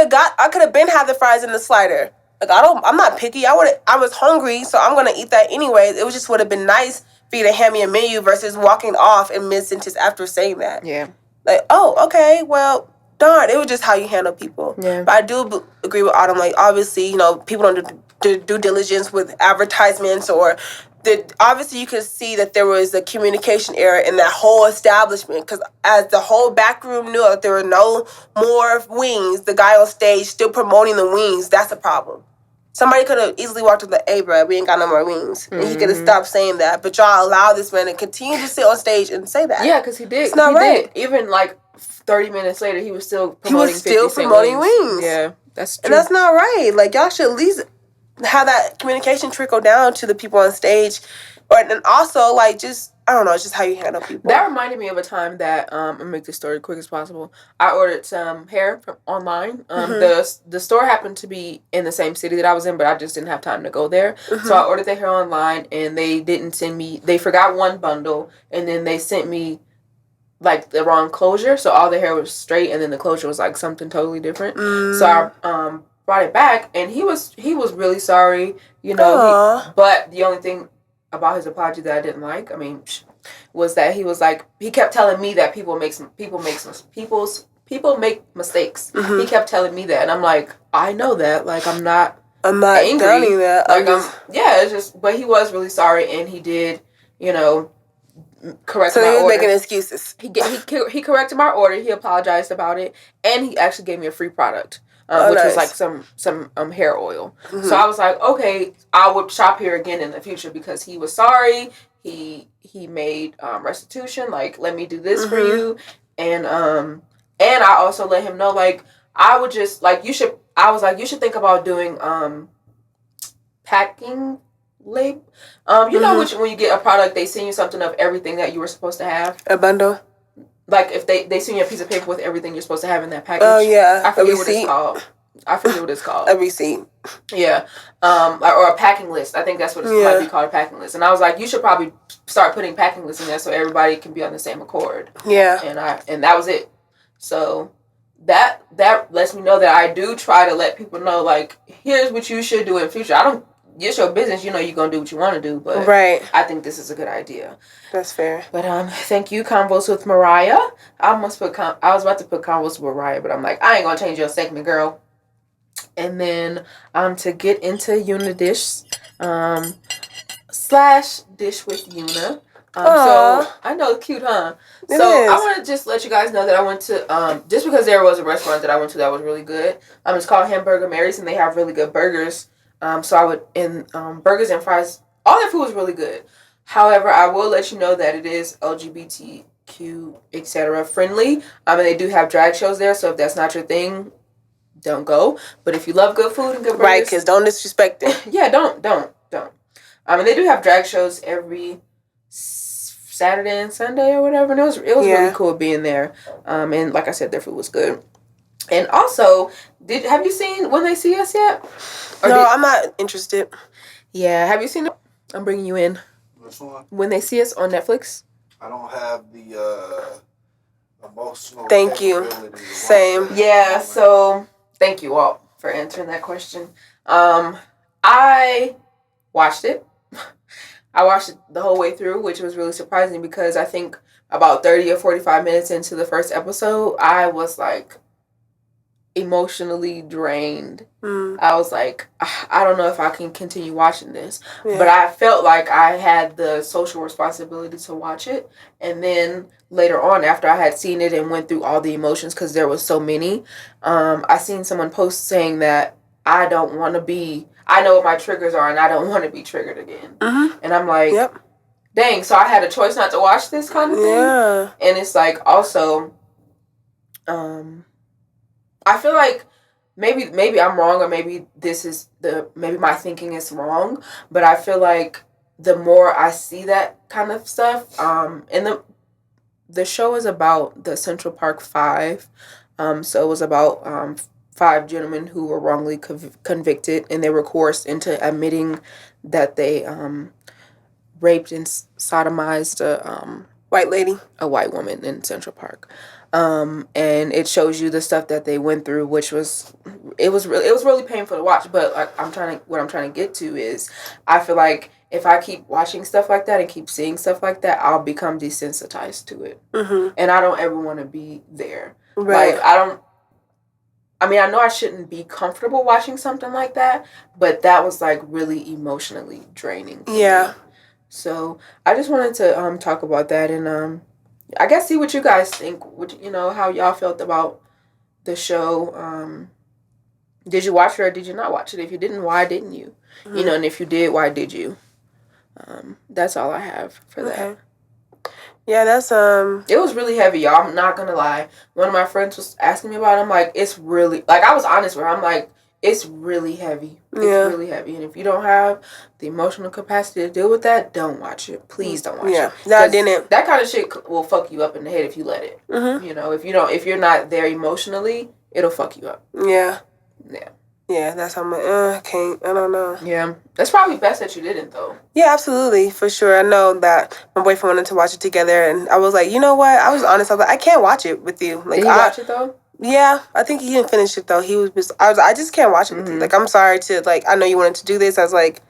have been had the fries in the slider. Like, I'm not picky. I was hungry, so I'm gonna eat that anyways. It would have been nice for you to hand me a menu versus walking off in mid-sentence after saying that. Yeah. Like, oh, okay, well, darn. It was just how you handle people. Yeah. But I do agree with Autumn. Like, obviously, people don't do due diligence with advertisements or... Obviously, you could see that there was a communication error in that whole establishment because as the whole back room knew that there were no more wings, the guy on stage still promoting the wings, that's a problem. Somebody could have easily walked up like, hey, bro, we ain't got no more wings. Mm-hmm. And he could have stopped saying that. But y'all allowed this man to continue to sit on stage and say that. Yeah, because he did. It's not right. Even like 30 minutes later, he was still promoting wings. Yeah, that's true. And that's not right. Like, y'all should at least... have that communication trickle down to the people on stage. And also, like, just, I don't know, it's just how you handle people. That reminded me of a time that, I'll make this story quick as possible. I ordered some hair from online. The store happened to be in the same city that I was in, but I just didn't have time to go there. So I ordered the hair online, and they didn't send me, they forgot one bundle, and then they sent me, like, the wrong closure. So all the hair was straight, and then the closure was, like, something totally different. So I, brought it back, and he was really sorry, but the only thing about his apology that I didn't like, was that he was like, he kept telling me that people make mistakes. He kept telling me that, and I'm like, I know that, like, I'm not angry. Doubting that. Like, it's just, but he was really sorry, and he did, correct. So my he was order. making excuses. He corrected my order. He apologized about it, and he actually gave me a free product. Which was like some hair oil. So I was like, okay, I would shop here again in the future because he was sorry. He made restitution. Like, let me do this for you, and I also let him know, like, I would just like you should. I was like you should think about doing packing label. You know when you get a product, they send you something of everything that you were supposed to have. A bundle. Like if they send you a piece of paper with everything you're supposed to have in that package. Oh yeah, I forget what it's called. A receipt. Yeah. Or a packing list. I think that's what it might be called, a packing list. And I was like, you should probably start putting packing lists in there so everybody can be on the same accord. Yeah. And that was it. So that lets me know that I do try to let people know, like, here's what you should do in the future. It's your business, you know you're going to do what you want to do, but right. I think this is a good idea. That's fair. But thank you, Convos with Mariah. I was about to put Convos with Mariah, but I'm like, I ain't going to change your segment, girl. And then to get into Una Dish / Dishwith Una. So I know, cute, huh? It so is. I want to just let you guys know that I went to just because there was a restaurant that I went to that was really good. It's called Hamburger Mary's, and they have really good burgers. So I would burgers and fries. All their food was really good. However, I will let you know that it is LGBTQ etc. friendly. And they do have drag shows there. So if that's not your thing, don't go. But if you love good food and good burgers, right, because don't disrespect it. Yeah, don't. They do have drag shows every Saturday and Sunday or whatever, and it was really cool being there. And like I said, their food was good. And also, have you seen When They See Us yet? I'm not interested. Yeah, have you seen it? I'm bringing you in. Which one? When They See Us on Netflix. I don't have the emotional. Thank you. Same. Yeah. So thank you all for answering that question. I watched it. I watched it the whole way through, which was really surprising because I think about 30 or 45 minutes into the first episode, I was like emotionally drained. I was like, I don't know if I can continue watching this. Yeah. But I felt like I had the social responsibility to watch it. And then later on, after I had seen it and went through all the emotions, because there was so many, I seen someone post saying that I know what my triggers are and I don't want to be triggered again. And I'm like, dang, so I had a choice not to watch this kind of thing? Yeah. And it's like, also, I feel like maybe I'm wrong, or maybe maybe my thinking is wrong, but I feel like the more I see that kind of stuff, and the show is about the Central Park Five, so it was about 5 gentlemen who were wrongly convicted, and they were coerced into admitting that they raped and sodomized a white woman in Central Park. And it shows you the stuff that they went through, which was really painful to watch. But what I'm trying to get to is, I feel like if I keep watching stuff like that and keep seeing stuff like that, I'll become desensitized to it, and I don't ever want to be there. Right. Like I know I shouldn't be comfortable watching something like that, but that was like really emotionally draining. Yeah. Me. So I just wanted to talk about that, and I guess see what you guys think. How y'all felt about the show. Did you watch it or did you not watch it? If you didn't, why didn't you? And if you did, why did you? That's all I have for that. Yeah, that's It was really heavy, y'all. I'm not gonna lie. One of my friends was asking me about it. I'm like, it's really, like, I was honest with her. I'm like, it's really heavy. It's really heavy. And if you don't have the emotional capacity to deal with that, don't watch it. Please don't watch it. No, I didn't. That kind of shit will fuck you up in the head if you let it. If you're not there emotionally, it'll fuck you up. Yeah. Yeah, that's how I don't know. Yeah. It's probably best that you didn't, though. Yeah, absolutely. For sure. I know that my boyfriend wanted to watch it together, and I was like, you know what? I was honest. I was like, I can't watch it with you. Like, Did he watch it, though? Yeah, I think he didn't finish it, though. I just can't watch it with you. Like, I'm sorry I know you wanted to do this. I was like,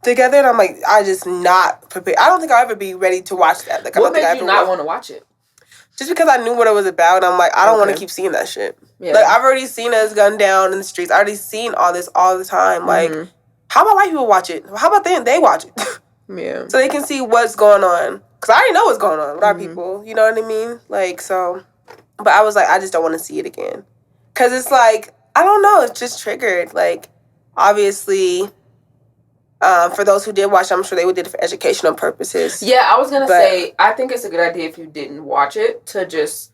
together, and I'm like, I just not prepared. I don't think I'll ever be ready to watch that. Like, what made you not want to watch it? Just because I knew what it was about, I'm like, I don't want to keep seeing that shit. Yeah. Like, I've already seen us gunned down in the streets. I've already seen all this all the time. Like, how about white people watch it? How about they watch it? Yeah. So they can see what's going on. Because I already know what's going on with our people. You know what I mean? Like, so. But I was like, I just don't want to see it again. Because it's like, I don't know. It's just triggered. Like, obviously, for those who did watch, I'm sure they did it for educational purposes. Yeah, I was going to say, I think it's a good idea if you didn't watch it to just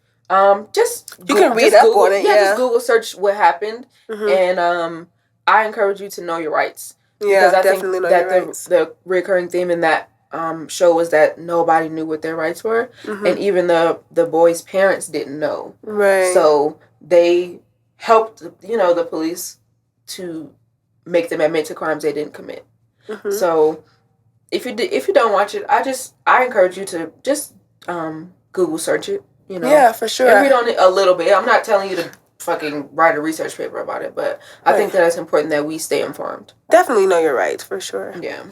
Just you can read just up Google, on it. Yeah, just Google search what happened, and I encourage you to know your rights. Yeah, because I think definitely know that your rights. the recurring theme in that show was that nobody knew what their rights were, and even the boys' parents didn't know. Right. So they helped, the police to make them admit to crimes they didn't commit. So if you don't watch it, I encourage you to just Google search it. Yeah, for sure. And read on it a little bit. I'm not telling you to fucking write a research paper about it, but I think that it's important that we stay informed. Definitely know your rights, for sure. Yeah.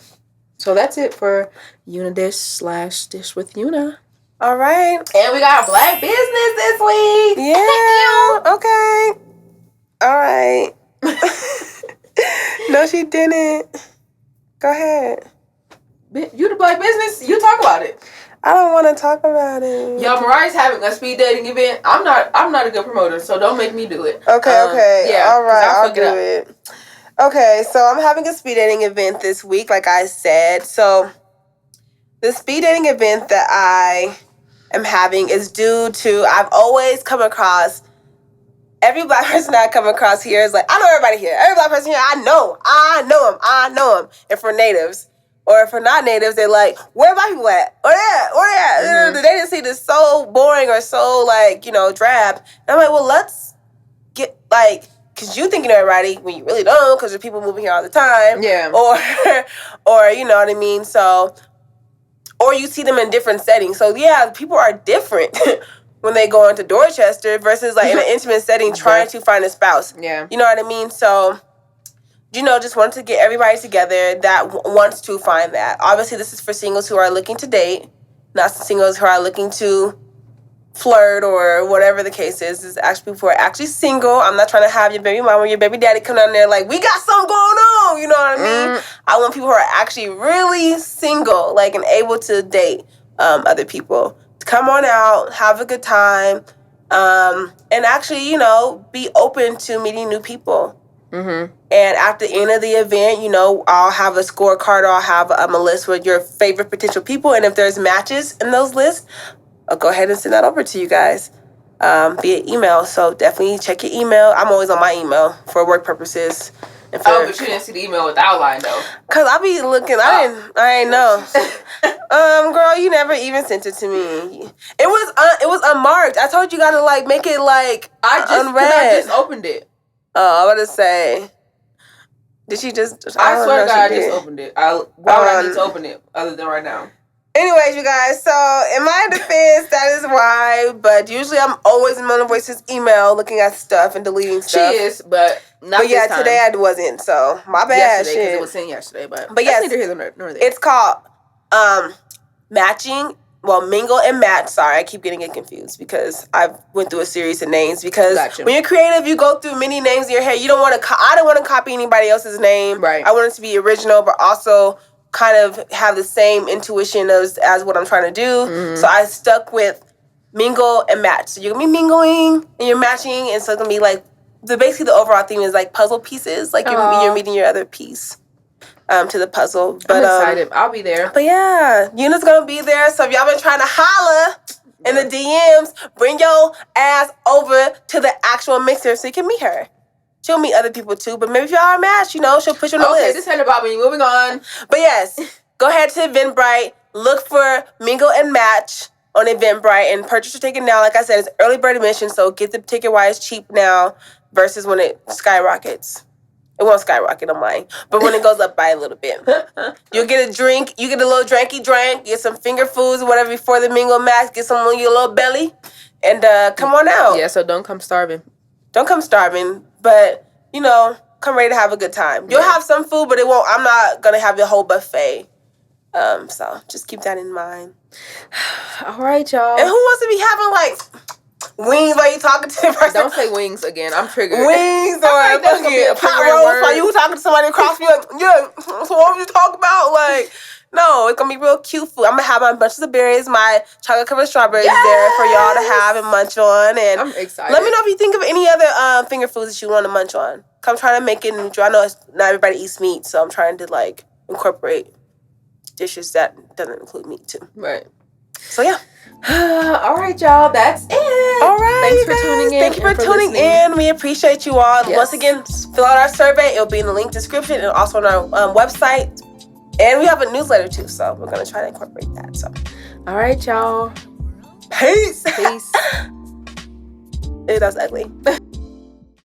So that's it for Unidish / Dish with Una. All right. And we got Black business this week. Yeah. Okay. All right. No, she didn't. Go ahead. You the Black business? You talk about it. I don't want to talk about it. Yo, Mariah's having a speed dating event. I'm not a good promoter, so don't make me do it. Okay. Yeah. All right. I'll do it. Okay, so I'm having a speed dating event this week, like I said. So the speed dating event that I am having is due to, I've always come across, every Black person I come across here is like, I know everybody here. Every Black person here, I know them. And for natives, or for not natives, they're like, where Black people at? Where they at? The dating scene is so boring or so, drab. And I'm like, well, let's get, because you think you know everybody when you really don't, because there's people moving here all the time. Yeah. Or you know what I mean? So, or you see them in different settings. So, yeah, people are different when they go into Dorchester versus, in an intimate setting trying to find a spouse. Yeah. You know what I mean? So, just wanted to get everybody together that wants to find that. Obviously, this is for singles who are looking to date, not singles who are looking to flirt or whatever the case is. This is actually people who are actually single. I'm not trying to have your baby mama or your baby daddy come down there like, we got something going on. You know what I mean? I want people who are actually really single, and able to date other people. Come on out, have a good time, and actually, be open to meeting new people. And at the end of the event, I'll have a scorecard or I'll have a list with your favorite potential people. And if there's matches in those lists, I'll go ahead and send that over to you guys via email. So definitely check your email. I'm always on my email for work purposes. And but you didn't see the email with the outline, though. Because I be looking. I ain't know. Girl, you never even sent it to me. It was unmarked. I told you gotta, make it, unread. I just opened it. Oh, I was about to say. Did she just... I swear to God, I just opened it. Why would I need to open it other than right now? Anyways, you guys, so in my defense, that is why. But usually I'm always in Mona Voice's email looking at stuff and deleting stuff. She is, but not this time. Today I wasn't, so my bad. Yesterday, because it was sent yesterday, but yes, neither here nor there. It's called Mingle and Match. Sorry, I keep getting it confused because I went through a series of names. Because when you're creative, you go through many names in your head. You don't want to. I don't want to copy anybody else's name. Right. I want it to be original, but also kind of have the same intuition as what I'm trying to do. So I stuck with Mingle and Match. So you're gonna be mingling and you're matching, and so it's gonna be basically the overall theme is puzzle pieces. You're meeting your other piece. To the puzzle. But, I'm excited. I'll be there. But yeah, Una's gonna be there. So if y'all been trying to holler in the DMs, bring your ass over to the actual mixer so you can meet her. She'll meet other people too, but maybe if y'all are matched, she'll put you on the list. Okay, this ain't about me. Moving on. But yes, go ahead to Eventbrite, look for Mingle and Match on Eventbrite, and purchase your ticket now. Like I said, it's early bird admission, so get the ticket while it's cheap now versus when it skyrockets. It won't skyrocket on mine, but when it goes up by a little bit. You'll get a drink. You get a little dranky drink. Get some finger foods or whatever before the Mingle Match. Get some on your little belly. And come on out. Yeah, so don't come starving. Don't come starving, but, come ready to have a good time. You'll have some food, but I'm not going to have your whole buffet. So just keep that in mind. All right, y'all. And who wants to be having, wings while you talking to the person? Don't say wings again. I'm triggered. Wings or fucking pot roast while you talking to somebody across me. Yeah, so what would you talk about? No, it's going to be real cute food. I'm going to have my bunches of berries, my chocolate-covered strawberries there for y'all to have and munch on. And I'm excited. Let me know if you think of any other finger foods that you want to munch on. I'm trying to make it neutral. I know not everybody eats meat, so I'm trying to, incorporate dishes that doesn't include meat, too. Right. So yeah. All right, y'all. That's it. All right. Thanks for guys. tuning in. Thank you for tuning listening. in. We appreciate you all. Yes. Once again, fill out our survey. It'll be in the link description and also on our website. And we have a newsletter too, so we're gonna try to incorporate that. So, all right, y'all. peace. Peace. Ew, that was ugly.